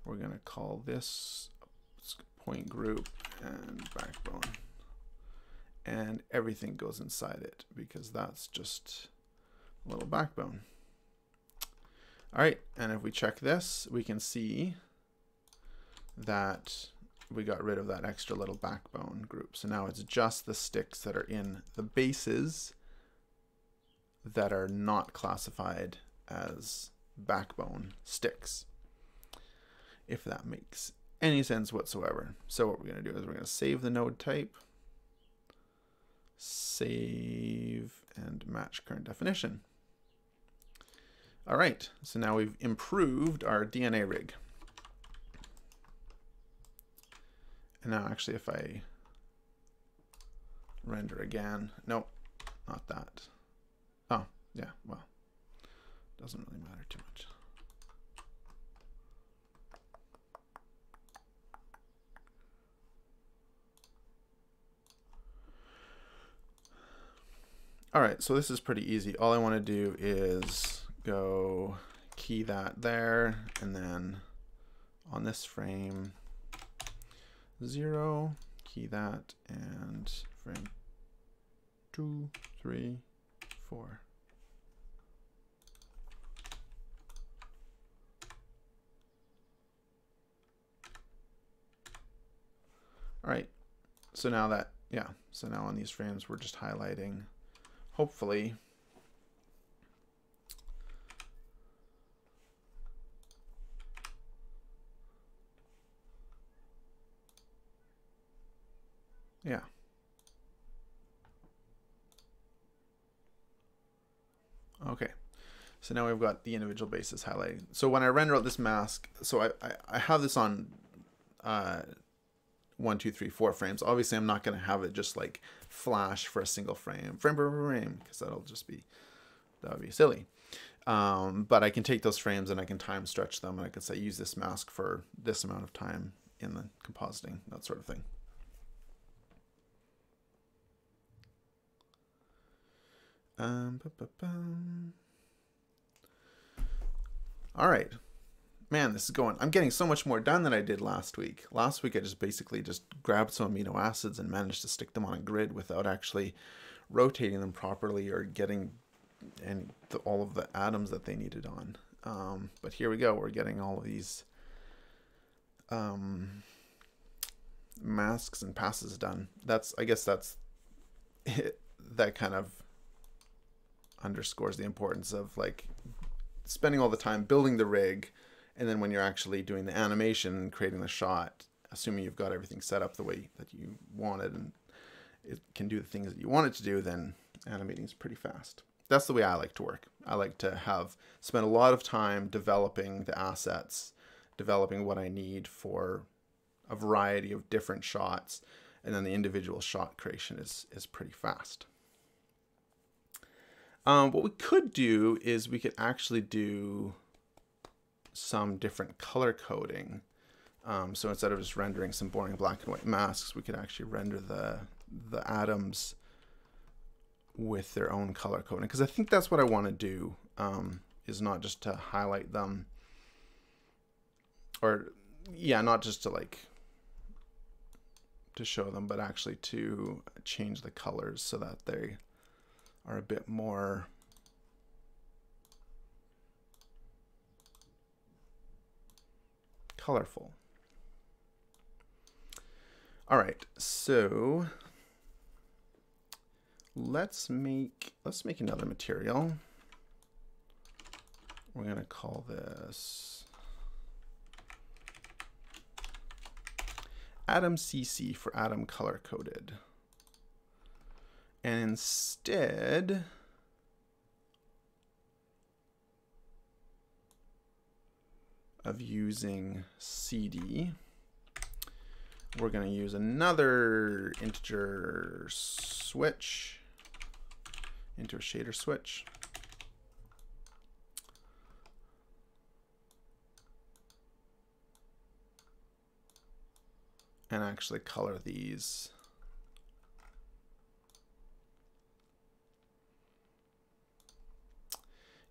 We're gonna call this point group and backbone. And everything goes inside it because that's just a little backbone. All right, and if we check this, we can see that we got rid of that extra little backbone group. So now it's just the sticks that are in the bases that are not classified as backbone sticks, if that makes any sense whatsoever. So what we're going to do is we're going to save the node type, save, and match current definition. All right, so now we've improved our DNA rig. And now actually if I render again, nope, not that. Oh, yeah, well, doesn't really matter too much. All right, so this is pretty easy. All I want to do is go key that there, and then on this frame 0, key that, and frame 2, 3, 4. All right, so now that, yeah, so now on these frames we're just highlighting, hopefully, yeah. Okay, so now we've got the individual bases highlighted. So when I render out this mask, so I have this on 1, 2, 3, 4 frames. Obviously, I'm not going to have it just like flash for a single frame, because that would be silly. But I can take those frames and I can time stretch them, and I can say use this mask for this amount of time in the compositing, that sort of thing. All right, man, this is going. I'm getting so much more done than I did last week. Last week I just basically just grabbed some amino acids and managed to stick them on a grid without actually rotating them properly or getting all of the atoms that they needed on. But here we go. We're getting all of these masks and passes done. I guess that's it. That kind of underscores the importance of like spending all the time building the rig, and then when you're actually doing the animation and creating the shot, assuming you've got everything set up the way that you wanted and it can do the things that you want it to do, then animating is pretty fast. That's the way I like to work. I like to spend a lot of time developing the assets, developing what I need for a variety of different shots, and then the individual shot creation is pretty fast. What we could do is we could actually do some different color coding. So instead of just rendering some boring black and white masks, we could actually render the atoms with their own color coding. Because I think that's what I want to do, is not just to highlight them, or yeah, not just to like to show them, but actually to change the colors so that they are a bit more colorful. All right, so let's make another material. We're going to call this Atom CC for atom color coded. And instead of using CD, we're going to use another integer switch, into a shader switch. And actually color these.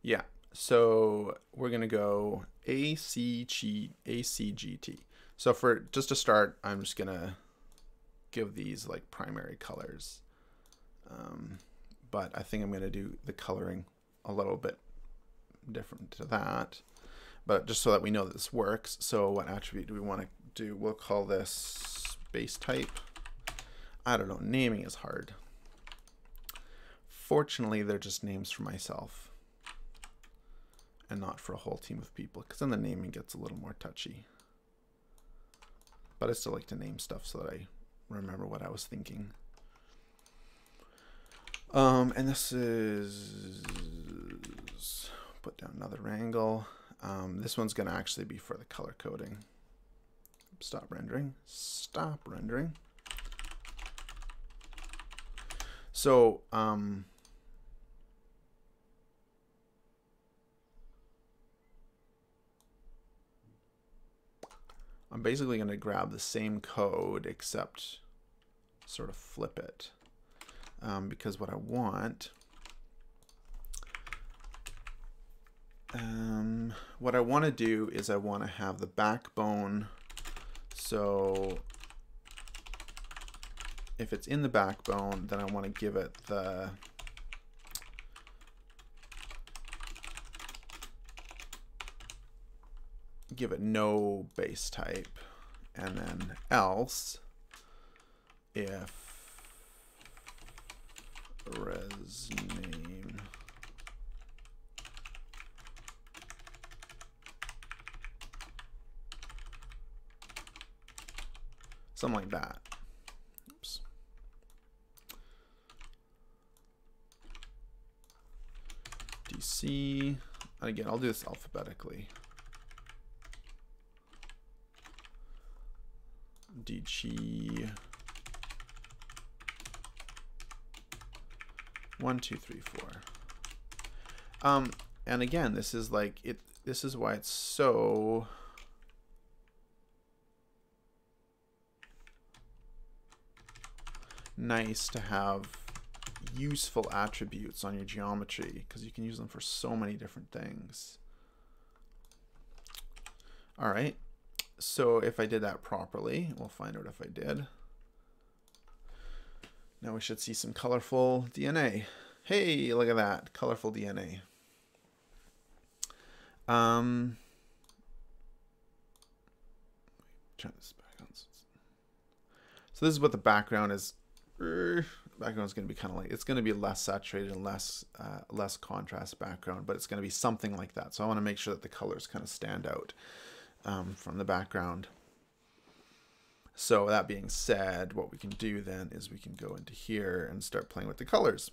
Yeah, so we're going to go ACGT. So for just to start, I'm just going to give these like primary colors. But I think I'm going to do the coloring a little bit different to that. But just so that we know that this works, so what attribute do we want to do? We'll call this base type. I don't know, naming is hard. Fortunately, they're just names for myself. and not for a whole team of people, because then the naming gets a little more touchy. But I still like to name stuff so that I remember what I was thinking. And this is, put down another wrangle. This one's going to actually be for the color coding. Stop rendering. Stop rendering. So, I'm basically going to grab the same code except sort of flip it, because what I want, to do is I want to have the backbone. So if it's in the backbone, then I want to give it the no base type, and then else if res name something like that. Oops. DC, and again, I'll do this alphabetically. DG 1, 2, 3, 4. And again, this is like it. This is why it's so nice to have useful attributes on your geometry, because you can use them for so many different things. All right. So if I did that properly, we'll find out if I did. Now we should see some colorful DNA. Hey, look at that, colorful DNA. Turn this back on. So this is what the background is. The background is going to be kind of like, it's going to be less saturated and less contrast background, but it's going to be something like that. So I want to make sure that the colors kind of stand out from the background. So that being said, what we can do then is we can go into here and start playing with the colors.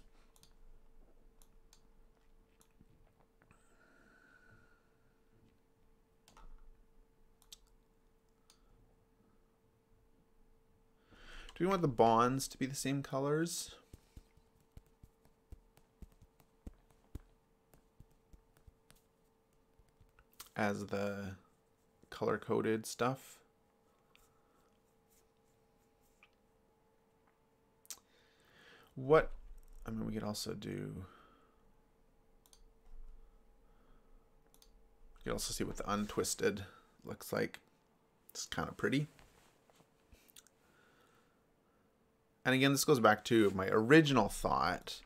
Do we want the bonds to be the same colors? As the color-coded stuff? What, I mean, we could also do, you can also see what the untwisted looks like. It's kind of pretty. And again, this goes back to my original thought,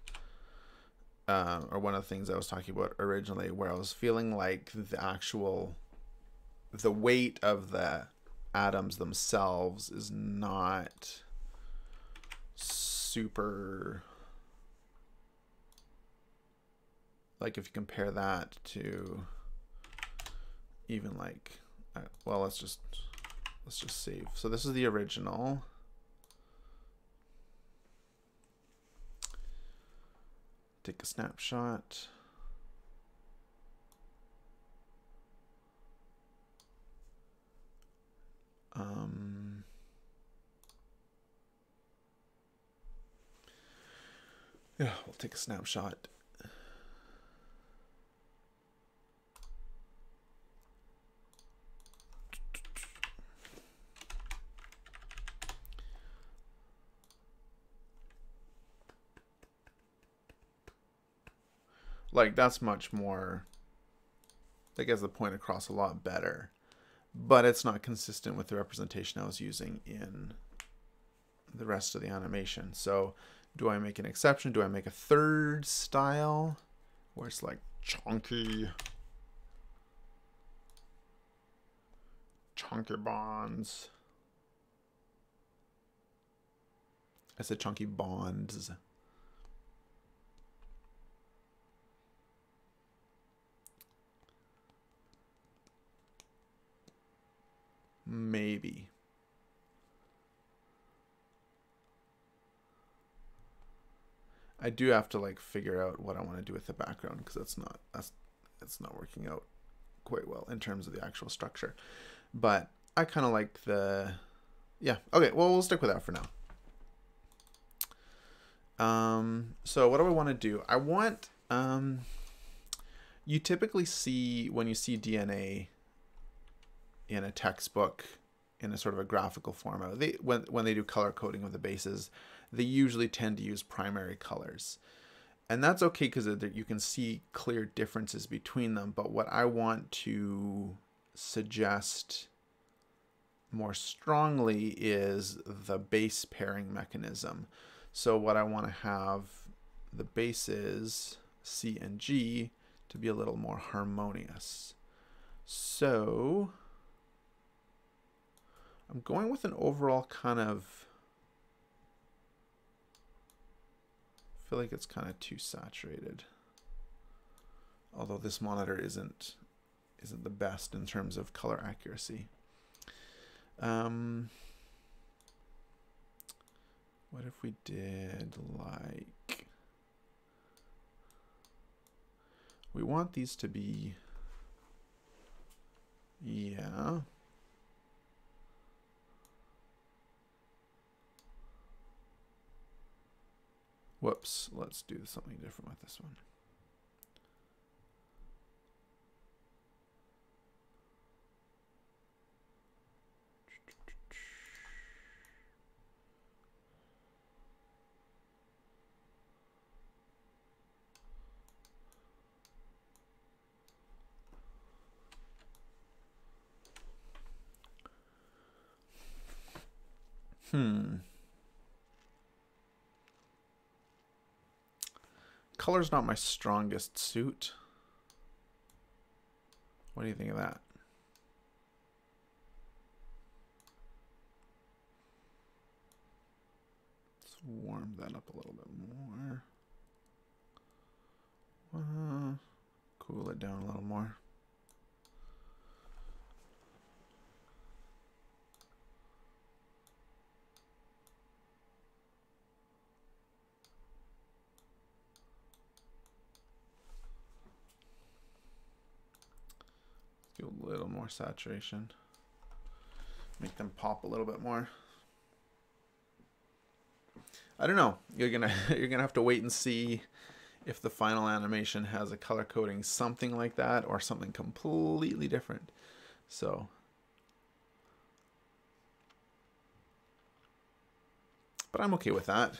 or one of the things I was talking about originally, where I was feeling like the weight of the atoms themselves is not super, like if you compare that to even like, well, let's just save. So this is the original. Take a snapshot. Yeah, we'll take a snapshot. Like, that's much more, that gets the point across a lot better, but it's not consistent with the representation I was using in the rest of the animation. So do I make an exception? Do I make a third style where it's like chunky bonds? I said chunky bonds. maybe. I do have to like figure out what I want to do with the background, because it's not working out quite well in terms of the actual structure. But I kind of like the, yeah, okay, well, we'll stick with that for now. So what do I want to do? I want, you typically see, when you see DNA in a textbook in a sort of a graphical format, when they do color coding of the bases, they usually tend to use primary colors. And that's okay because you can see clear differences between them. But what I want to suggest more strongly is the base pairing mechanism. So what I want to have the bases C and G to be a little more harmonious. So I'm going with an overall kind of, I feel like it's kind of too saturated. Although this monitor isn't the best in terms of color accuracy. What if we did like, we want these to be, yeah. Whoops, let's do something different with this one. Color's not my strongest suit. What do you think of that? Let's warm that up a little bit more. Cool it down a little more. Do a little more saturation. Make them pop a little bit more. I don't know. You're gonna have to wait and see if the final animation has a color coding something like that or something completely different. So, but I'm okay with that.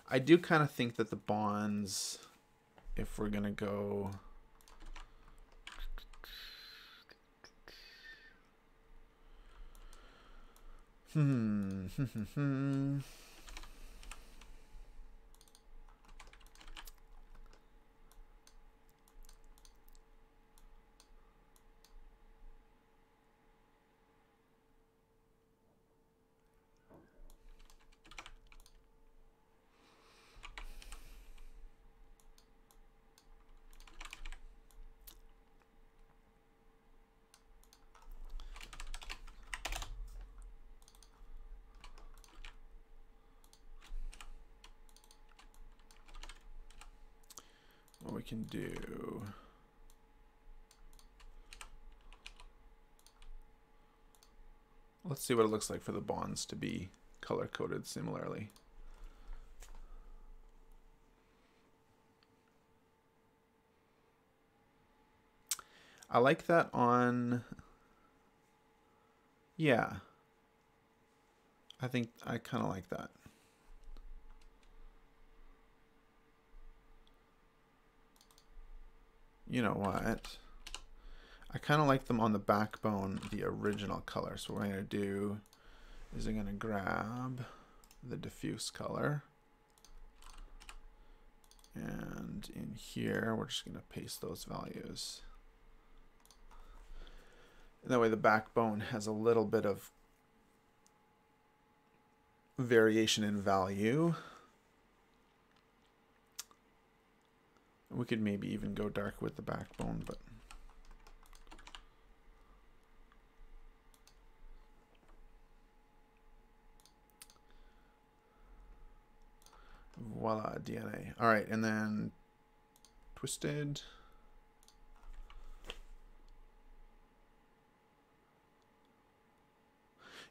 I do kind of think that the bonds, if we're gonna go, what we can do. Let's see what it looks like for the bonds to be color coded similarly. I like that on, yeah. I think I kind of like that. You know what? I kind of like them on the backbone, the original color. So what I'm going to do is I'm going to grab the diffuse color. And in here, we're just going to paste those values. And that way the backbone has a little bit of variation in value. We could maybe even go dark with the backbone, but Voila, DNA. All right, and then twisted.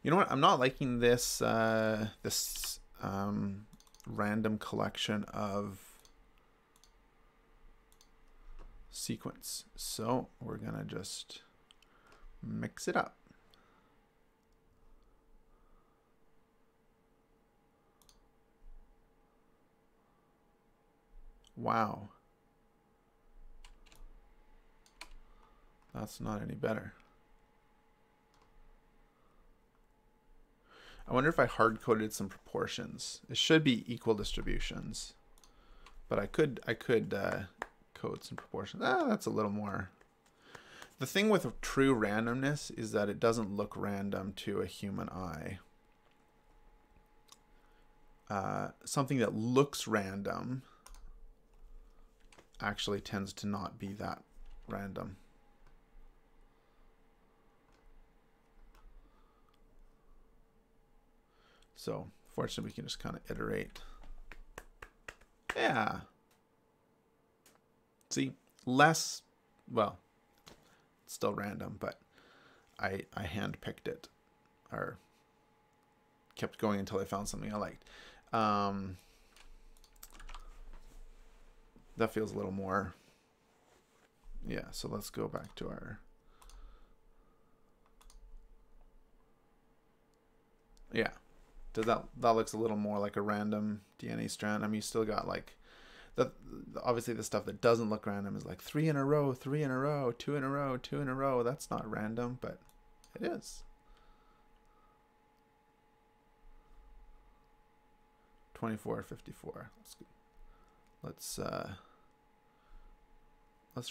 You know what? I'm not liking this this random collection of sequence. So we're gonna just mix it up. Wow. That's not any better. I wonder if I hard-coded some proportions. It should be equal distributions, but I could code some proportions. That's a little more. The thing with true randomness is that it doesn't look random to a human eye. Something that looks random actually tends to not be that random. So fortunately, we can just kind of iterate. Yeah. See, less, well, it's still random, but I handpicked it, or kept going until I found something I liked. That feels a little more. Yeah, so let's go back to our. Yeah. Does that looks a little more like a random DNA strand. I mean, you still got like obviously the stuff that doesn't look random is like 3 in a row, 3 in a row, 2 in a row, 2 in a row. That's not random, but it is. 24, 54. Let's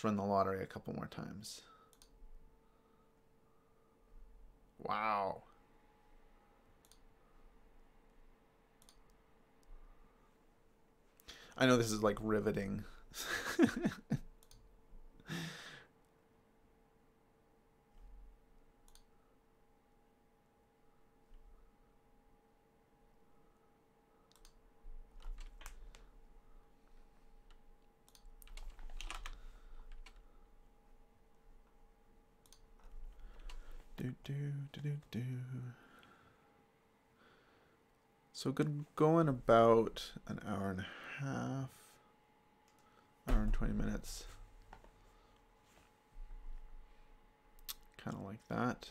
run the lottery a couple more times. Wow. I know this is like riveting. So good, going about an hour and a half, hour and 20 minutes. Kind of like that.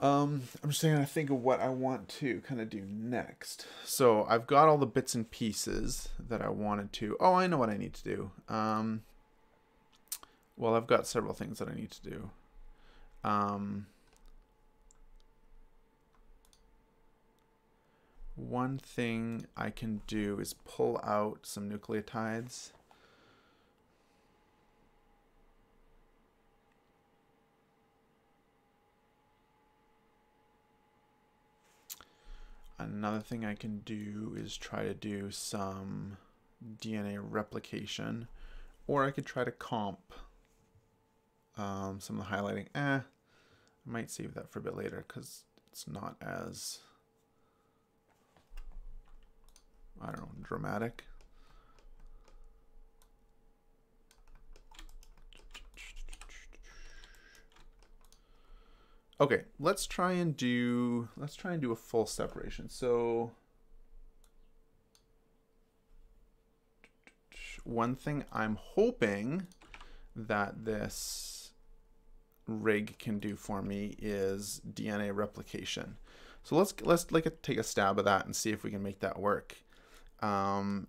I'm just trying to think of what I want to kind of do next. So I've got all the bits and pieces that I wanted to. Oh, I know what I need to do. Well, I've got several things that I need to do. One thing I can do is pull out some nucleotides. Another thing I can do is try to do some DNA replication, or I could try to comp some of the highlighting. I might save that for a bit later because it's not as, I don't know, dramatic. Okay, let's try and do a full separation. So one thing I'm hoping that this rig can do for me is DNA replication. So let's like take a stab at that and see if we can make that work. And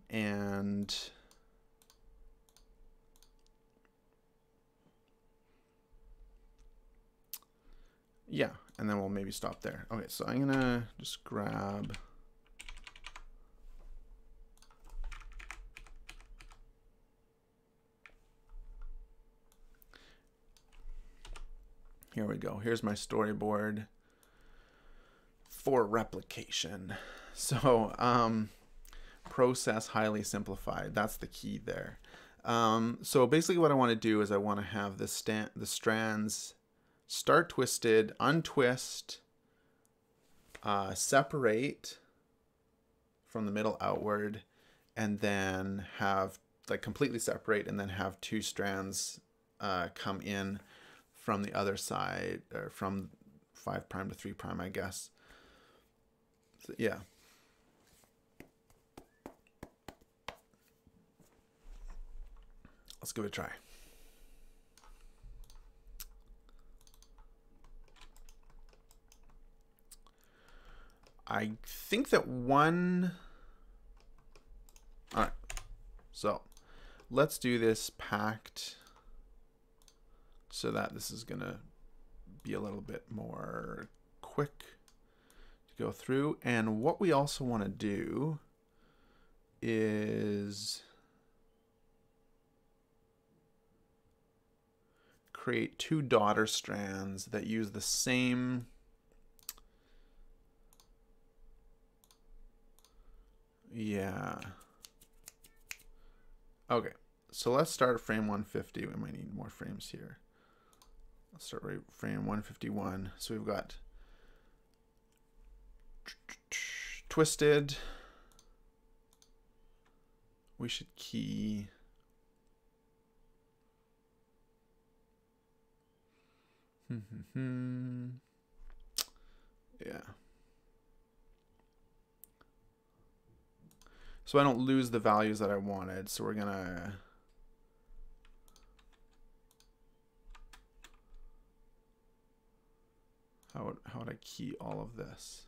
yeah, and then we'll maybe stop there. Okay, so I'm gonna just grab here we go. Here's my storyboard for replication. So process highly simplified. That's the key there. So basically what I want to do is I want to have the strands start twisted, untwist, separate from the middle outward, and then have like completely separate, and then have two strands come in from the other side, or from 5' to 3', I guess. So, yeah. Let's give it a try. I think that one... All right, so let's do this packed so that this is gonna be a little bit more quick to go through. And what we also want to do is create two daughter strands that use the same Okay, so let's start frame 150. We might need more frames here. Let's start right frame 151. So we've got twisted. We should key yeah. So I don't lose the values that I wanted. So we're gonna how would I key all of this?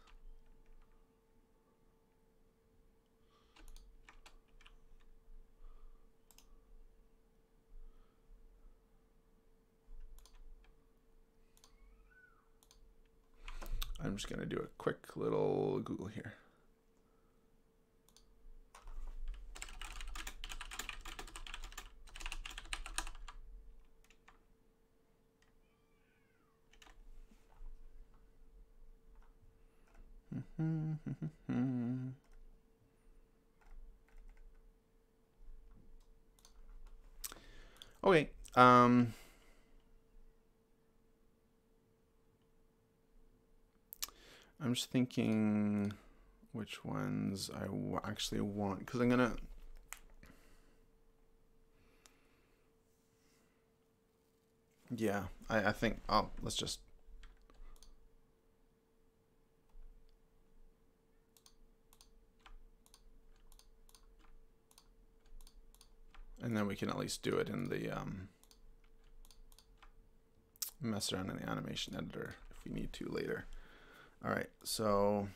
I'm just gonna do a quick little Google here. Okay. I'm just thinking which ones I actually want, because I'm gonna I think let's just and then we can at least do it in the mess around in the animation editor if we need to later. All right, so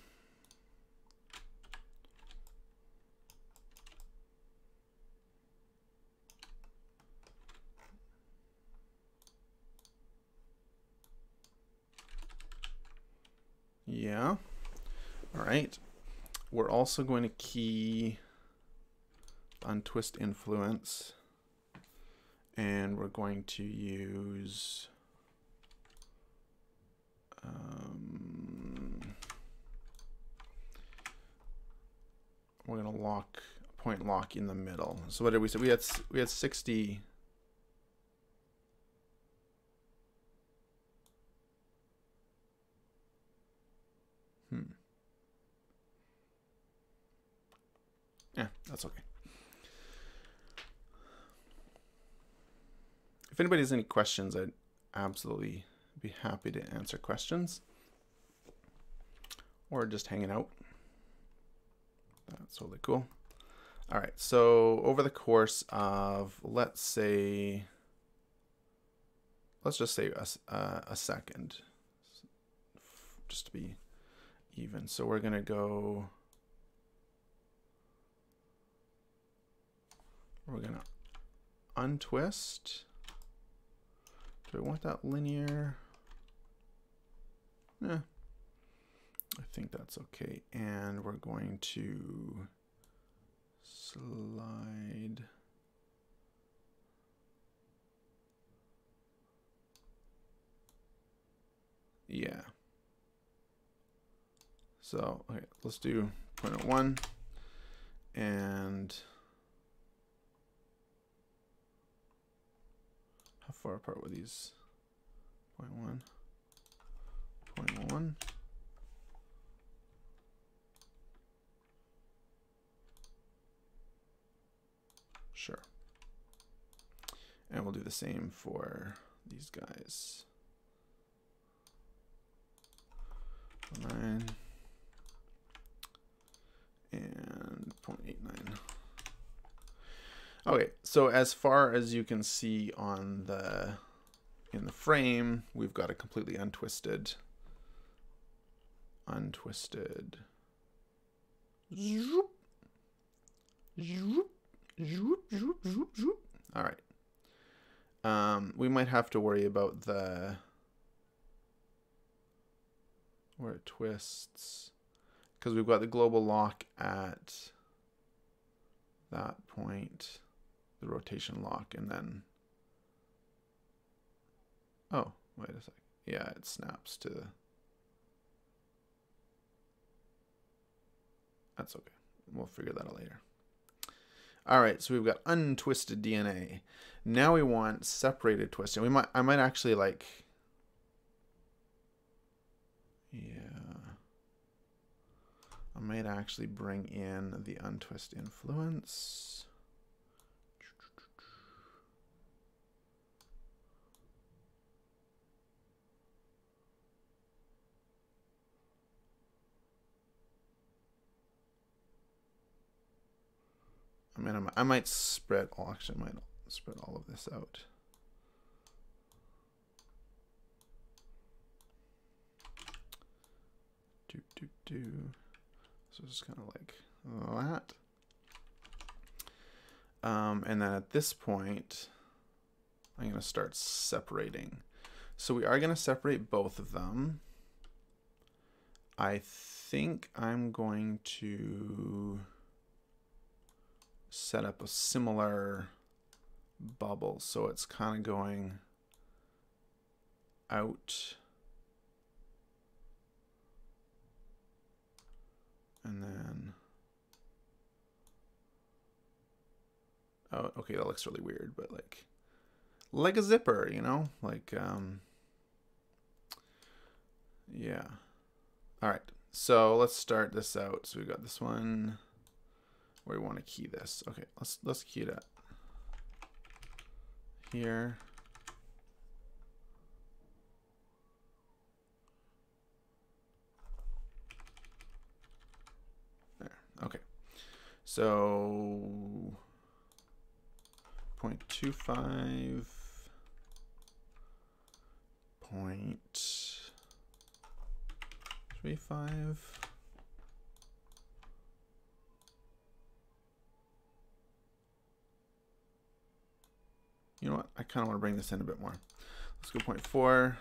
yeah, all right. We're also going to key untwist influence, and we're going to use we're going to point lock in the middle. So what did we say? We had 60. Yeah, that's okay. If anybody has any questions, I'd absolutely be happy to answer questions, or just hanging out. That's totally cool. All right, so over the course of, let's just say a second, just to be even. So we're gonna go, we're gonna untwist. Do I want that linear? Yeah, I think that's okay. And we're going to slide. Yeah. So, okay, let's do 0.01 and how far apart were these? 0.1, 0.1. Sure. And we'll do the same for these guys. 9 and 0.89. Okay, so as far as you can see on in the frame, we've got a completely untwisted. Zoop, zoop, zoop, zoop, zoop, zoop. All right. We might have to worry about where it twists, because we've got the global lock at that point, the rotation lock, and then, oh, wait a sec. Yeah, it snaps to the, that's okay. We'll figure that out later. All right, so we've got untwisted DNA. Now we want separated twisting. I might actually like, yeah, I might actually bring in the untwist influence. I mean, I might spread, actually I might spread all of this out. So just kind of like that. And then at this point, I'm going to start separating. So we are going to separate both of them. I think I'm going to set up a similar bubble. So it's kind of going out. And then, oh, okay, that looks really weird, but like a zipper, you know, like, yeah. All right, so let's start this out. So we got this one where we want to key this. Okay, let's key it at here. Okay, so 0.25, 0.35. You know what? I kind of want to bring this in a bit more. Let's go 0.4,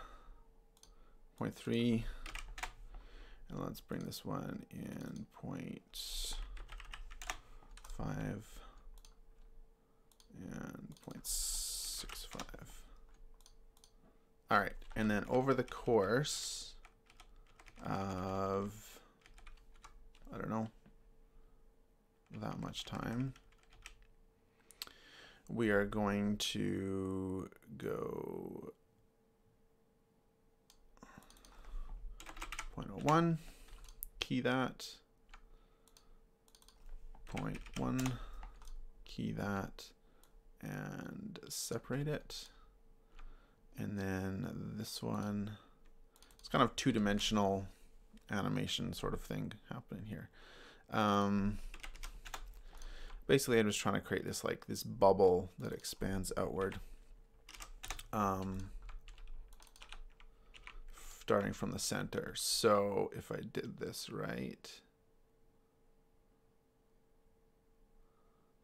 0.3. And let's bring this one in 0.5 and 0.65. All right, and then over the course of, I don't know, that much time, we are going to go 0.01, key that, 0.1, key that, and separate it. And then this one, it's kind of two-dimensional animation sort of thing happening here. Basically, I'm just trying to create this this bubble that expands outward. Starting from the center. So if I did this right,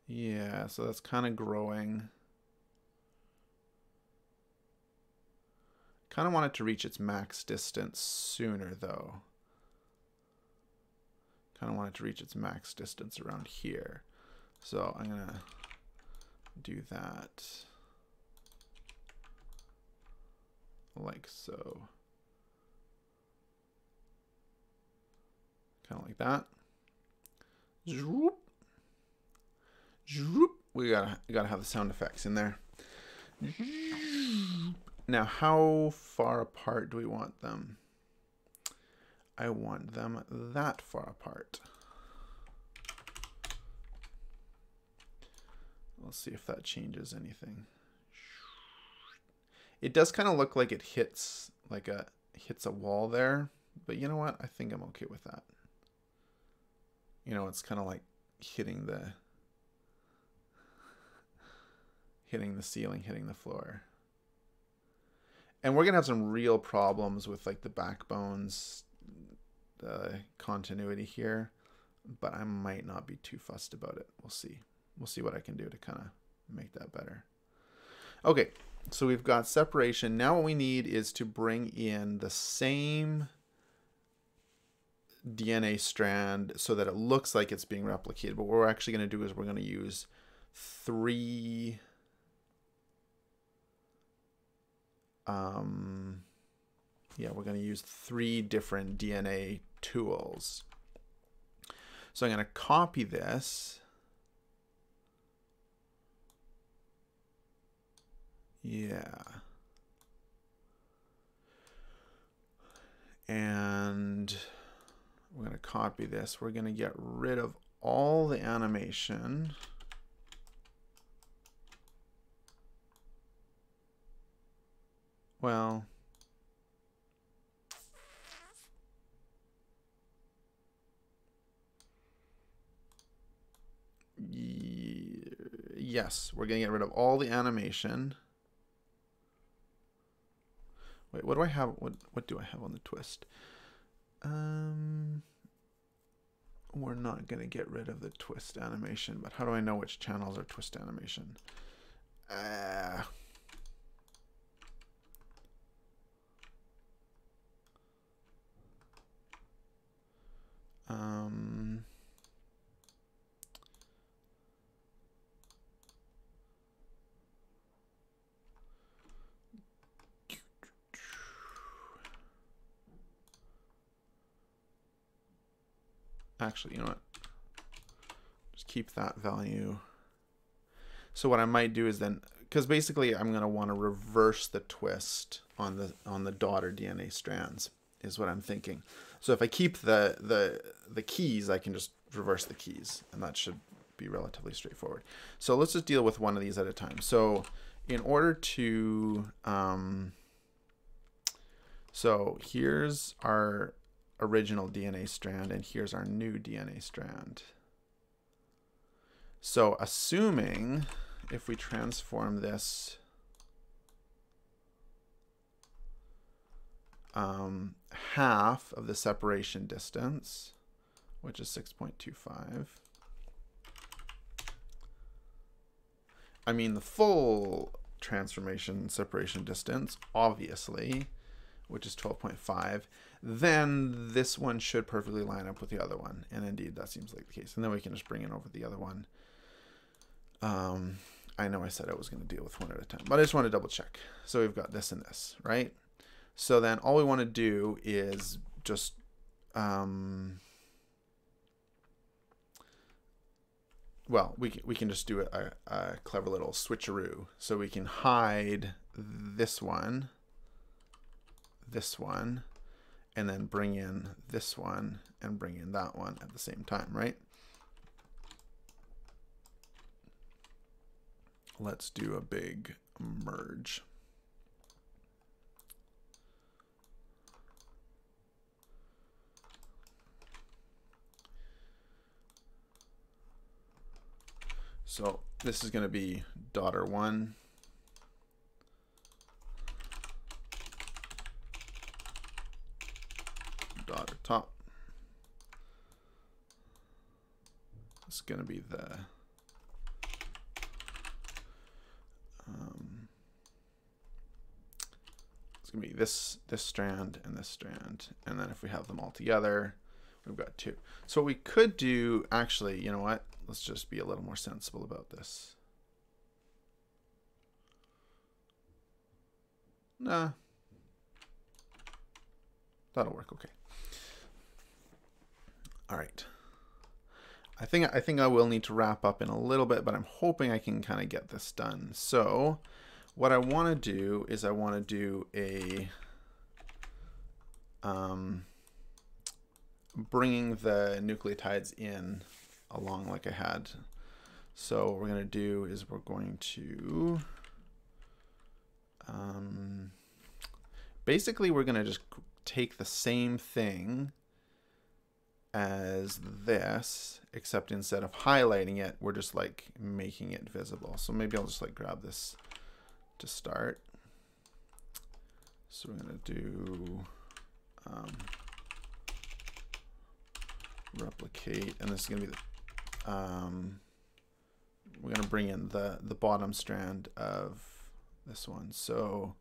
yeah, so that's kind of growing. Kind of want it to reach its max distance sooner though. Kind of want it to reach its max distance around here. So I'm gonna do that like so. Kind of like that. Zoop. Zoop. We gotta have the sound effects in there. Now, how far apart do we want them? I want them that far apart. Let's see if that changes anything. It does kind of look like it hits a wall there, but you know what? I think I'm okay with that. You know, it's kind of like hitting the ceiling, hitting the floor. And we're gonna have some real problems with like the backbones, the continuity here, but I might not be too fussed about it. We'll see. We'll see what I can do to kind of make that better. Okay, so we've got separation. Now what we need is to bring in the same DNA strand so that it looks like it's being replicated. But what we're actually going to do is we're going to use three we're going to use 3 different DNA tools. So I'm going to copy this. Yeah. And we're going to copy this. We're going to get rid of all the animation. Well, yes, we're going to get rid of all the animation. Wait, what do I have? What do I have on the twist? We're not going to get rid of the twist animation, but how do I know which channels are twist animation? Actually, you know what? Just keep that value. So what I might do is then, because basically I'm going to want to reverse the twist on the daughter DNA strands, is what I'm thinking. So if I keep the keys, I can just reverse the keys, and that should be relatively straightforward. So let's just deal with one of these at a time. So in order to, so here's our original DNA strand, and here's our new DNA strand. So assuming if we transform this half of the separation distance, which is 6.25. I mean the full transformation separation distance, obviously, which is 12.5, then this one should perfectly line up with the other one. And indeed, that seems like the case. And then we can just bring it over the other one. I know I said I was going to deal with one at a time, but I just want to double check. So we've got this and this, right? So then all we want to do is just well, we can just do a clever little switcheroo. So we can hide this one, and then bring in this one and bring in that one at the same time, right? Let's do a big merge. So this is going to be daughter 1. Daughter top. It's going to be the it's going to be this strand and this strand, and then if we have them all together, we've got 2. So what we could do, actually, you know what? Let's just be a little more sensible about this. Nah, that'll work okay. All right. I think I will need to wrap up in a little bit, but I'm hoping I can kind of get this done. So what I want to do is I want to do a bringing the nucleotides in along like I had. So what we're going to do is we're going to basically we're going to just take the same thing as this, except instead of highlighting it, we're just like making it visible. So maybe I'll just like grab this to start. So we're going to do replicate, and this is going to be the we're going to bring in the bottom strand of this one. So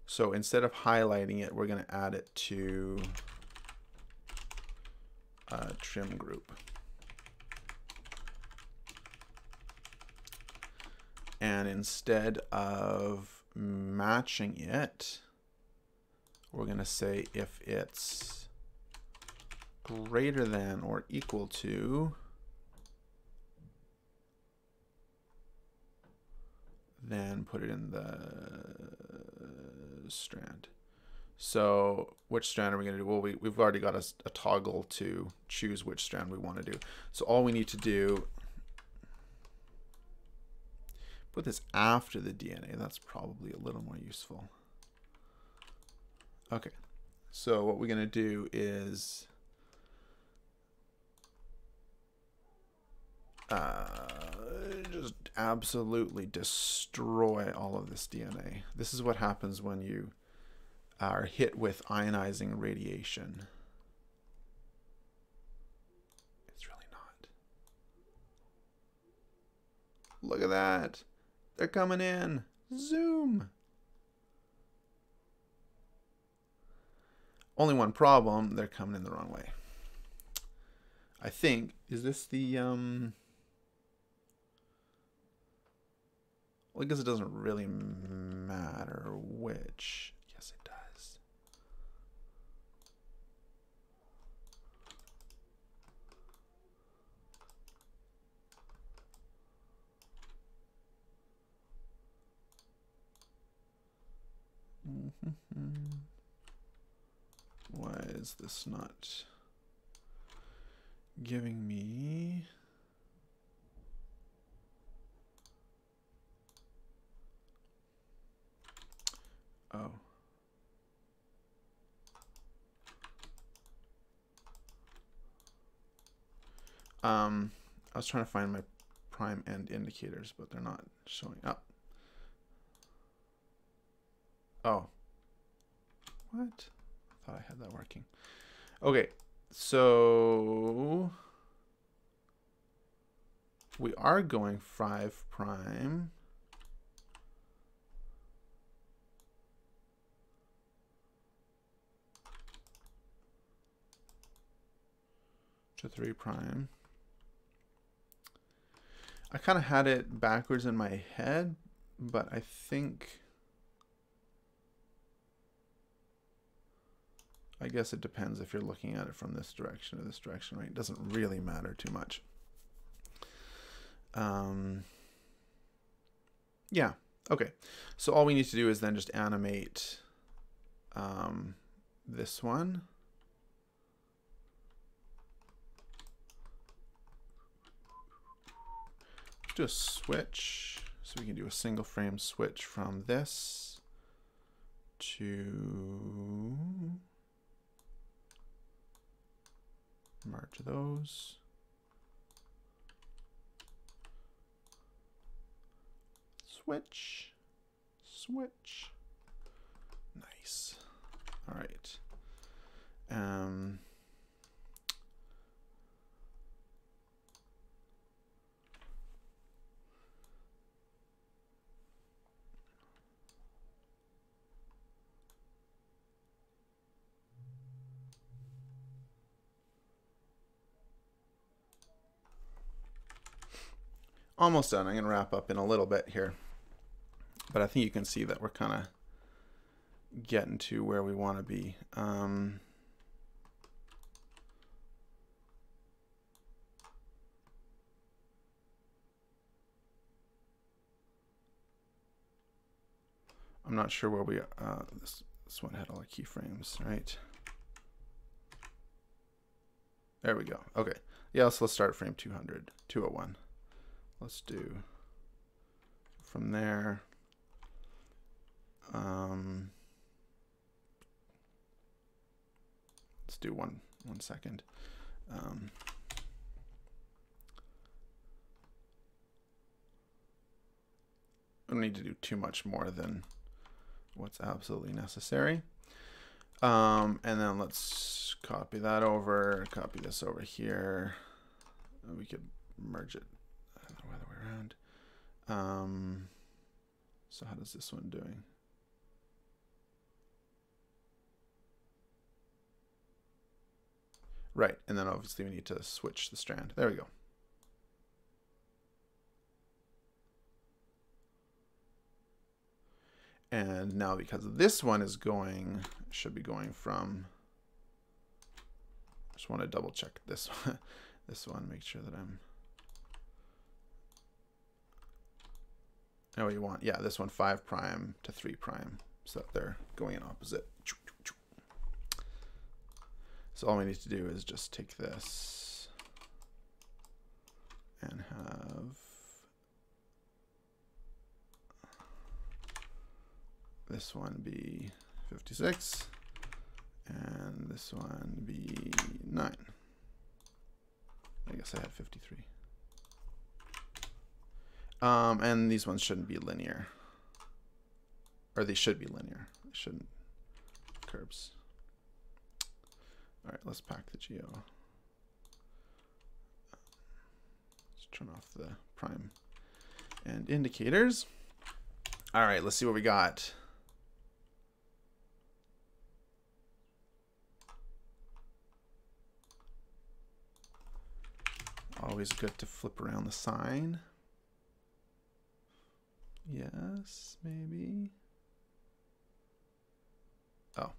so instead of highlighting it, we're going to add it to a trim group. And instead of matching it, we're going to say if it's greater than or equal to, then put it in the strand. So which strand are we going to do? Well, we've already got a toggle to choose which strand we want to do. So all we need to do, put this after the DNA. That's probably a little more useful. Okay, so what we're going to do is just absolutely destroy all of this DNA. This is what happens when you are hit with ionizing radiation. It's really not. Look at that. They're coming in. Zoom. Only one problem, they're coming in the wrong way. I think, is this the, well, I guess it doesn't really matter which. Yes, it does. Why is this not giving me? Oh. I was trying to find my prime end indicators, but they're not showing up. Oh. What? I thought I had that working. Okay, so we are going 5 prime. To 3 prime. I kind of had it backwards in my head, but I think, I guess it depends if you're looking at it from this direction or this direction, right? It doesn't really matter too much. Yeah, okay. So all we need to do is then just animate this one. Do a switch, so we can do a single frame switch from this to merge those. Switch, switch. Nice. All right. Almost done. I'm going to wrap up in a little bit here. But I think you can see that we're kind of getting to where we want to be. I'm not sure where we this one had all the keyframes, right? There we go. Okay. Yeah, so let's start frame 200, 201. Let's do from there. Let's do one second. I don't need to do too much more than what's absolutely necessary. And then let's copy that over, copy this over here. We could merge it the other way around. So how does this one doing? Right, and then obviously we need to switch the strand. There we go. And now because this one is going, should be going from, just want to double check this one, this one, make sure that I'm, oh, you want, yeah, this one 5' to 3', so that they're going in opposite. So all we need to do is just take this and have this one be 56 and this one be 9. I guess I had 53. And these ones shouldn't be linear, or they should be linear. They shouldn't curves. All right, let's pack the geo. Let's turn off the prime and indicators. All right, let's see what we got. Always good to flip around the sign. Yes, maybe. Oh.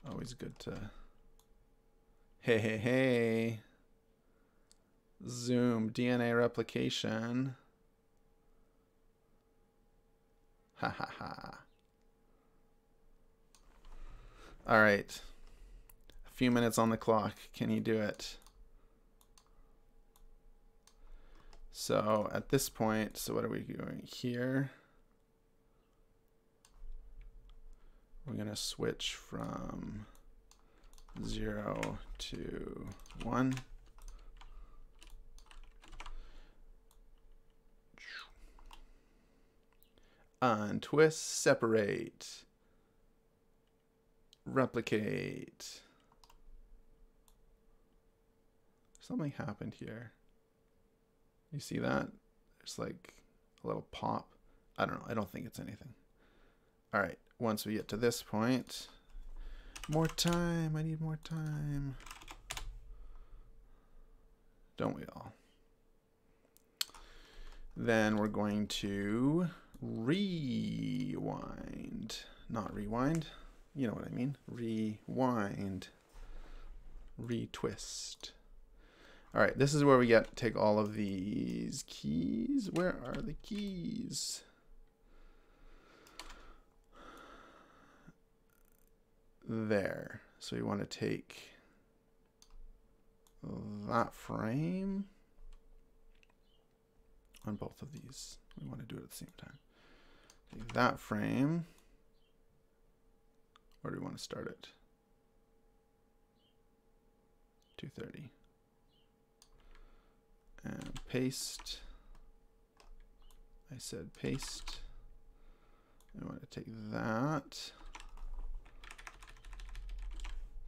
Always good to, hey. Zoom, DNA replication. Ha. All right. A few minutes on the clock. Can you do it? So at this point, so what are we doing here? We're going to switch from 0 to 1. Untwist, separate, replicate. Something happened here. You see that? There's like a little pop. I don't know. I don't think it's anything. All right. Once we get to this point, more time. I need more time. Don't we all? Then we're going to rewind. Not rewind. You know what I mean. Rewind. Retwist. All right. This is where we take all of these keys. Where are the keys? There. So we want to take that frame on both of these. We want to do it at the same time. Take that frame. Where do we want to start it? 230. And paste. I said paste. We want to take that.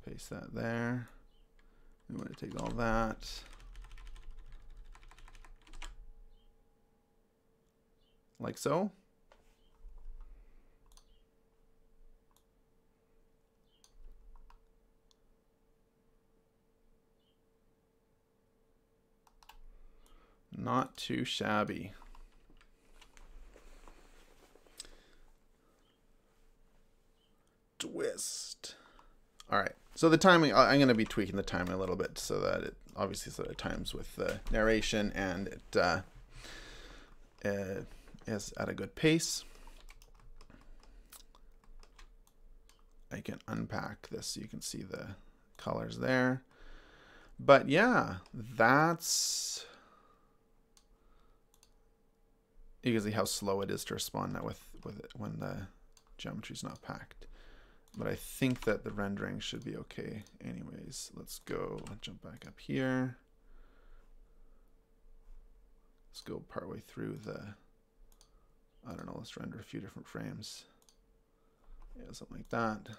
Paste that there. We want to take all that. Like so. Not too shabby. Twist. All right. So the timing, I'm going to be tweaking the timing a little bit so that it obviously so that it times with the narration and it is at a good pace. I can unpack this so you can see the colors there. But yeah, that's, you can see how slow it is to respond now with it when the geometry is not packed. But I think that the rendering should be okay anyways. Let's go jump back up here. Let's go partway through the, I don't know, let's render a few different frames. Yeah, something like that.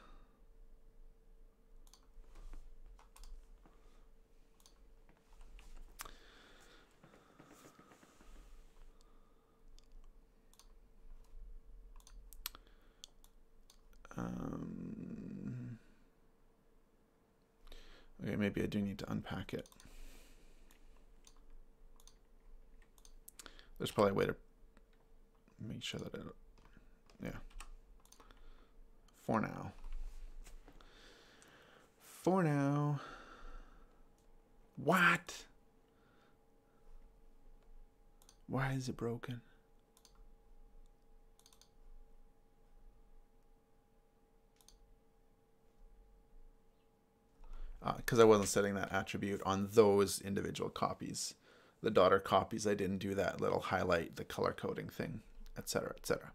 Okay, maybe I do need to unpack it. There's probably a way to make sure that it, yeah. For now. For now. What? Why is it broken? Because I wasn't setting that attribute on those individual copies. The daughter copies, I didn't do that little highlight, the color coding thing, etc., etc.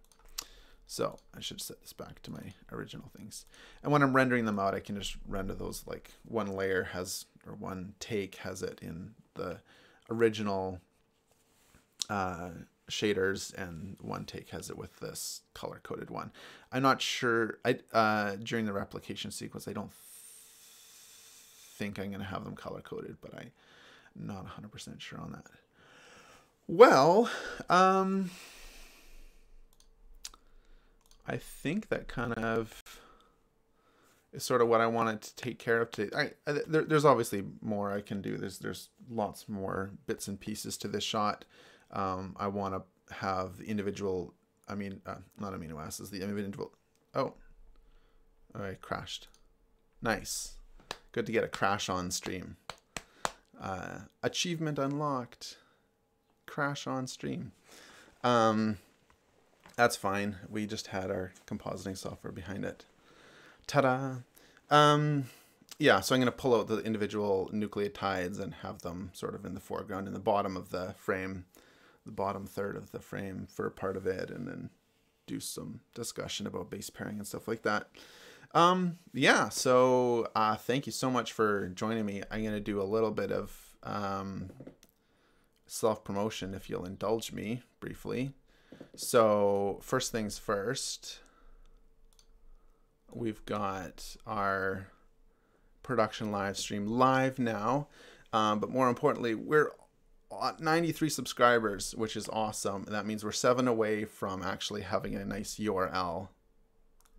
So I should set this back to my original things. And when I'm rendering them out, I can just render those like one layer has, or one take has it in the original shaders, and one take has it with this color coded one. I'm not sure, during the replication sequence, I don't think I'm going to have them color coded, but I'm not 100% sure on that. Well, I think that kind of is sort of what I wanted to take care of today. There's obviously more I can do. There's lots more bits and pieces to this shot. I want to have the individual, not amino acids, the individual. Oh, I crashed. Nice. Good to get a crash on stream. Achievement unlocked. Crash on stream. That's fine. We just had our compositing software behind it. Ta-da! Yeah, so I'm going to pull out the individual nucleotides and have them sort of in the foreground, in the bottom of the frame, the bottom third of the frame for a part of it, and then do some discussion about base pairing and stuff like that. Yeah, so thank you so much for joining me. I'm going to do a little bit of self-promotion, if you'll indulge me briefly. So first things first, we've got our production live stream live now, but more importantly, we're at 93 subscribers, which is awesome. And that means we're 7 away from actually having a nice URL.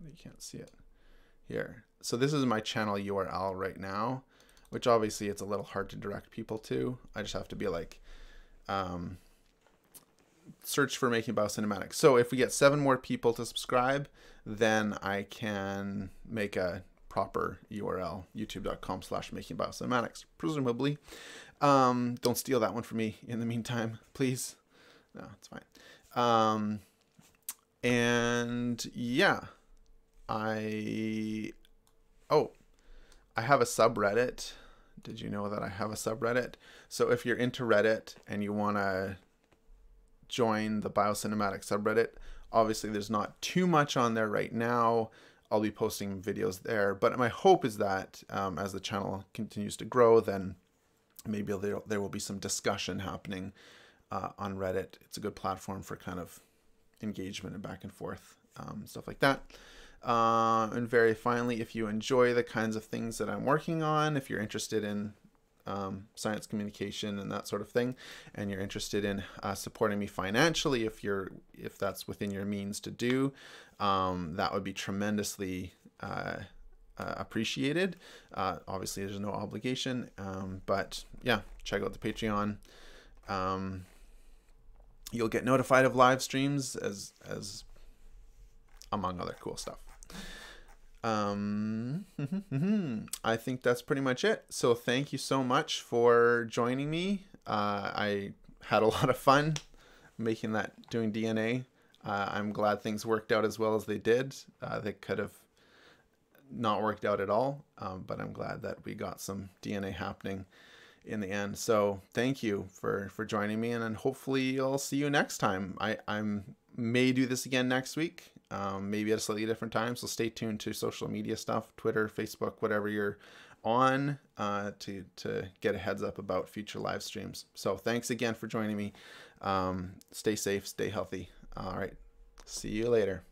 You can't see it here. So this is my channel URL right now, which obviously it's a little hard to direct people to. I just have to be like, search for Making Biocinematics. So if we get 7 more people to subscribe, then I can make a proper URL, youtube.com/makingbiocinematics, presumably. Don't steal that one from me in the meantime, please. No, it's fine. And yeah, I have a subreddit. Did you know that I have a subreddit? So if you're into Reddit and you want to join the Biocinematic subreddit, obviously there's not too much on there right now. I'll be posting videos there, but my hope is that as the channel continues to grow, then maybe there will be some discussion happening on Reddit. It's a good platform for kind of engagement and back and forth, stuff like that. And very finally, if you enjoy the kinds of things that I'm working on, if you're interested in science communication and that sort of thing, and you're interested in supporting me financially, if that's within your means to do, that would be tremendously appreciated. Obviously there's no obligation, but yeah, check out the Patreon. You'll get notified of live streams as among other cool stuff. I think that's pretty much it. So thank you so much for joining me. I had a lot of fun making that, doing DNA. I'm glad things worked out as well as they did. They could have not worked out at all, but I'm glad that we got some DNA happening in the end. So thank you for joining me, and then hopefully I'll see you next time. I may do this again next week, maybe at a slightly different time, so stay tuned to social media stuff, Twitter, Facebook, whatever you're on, to get a heads up about future live streams. So thanks again for joining me. Stay safe, stay healthy. All right, see you later.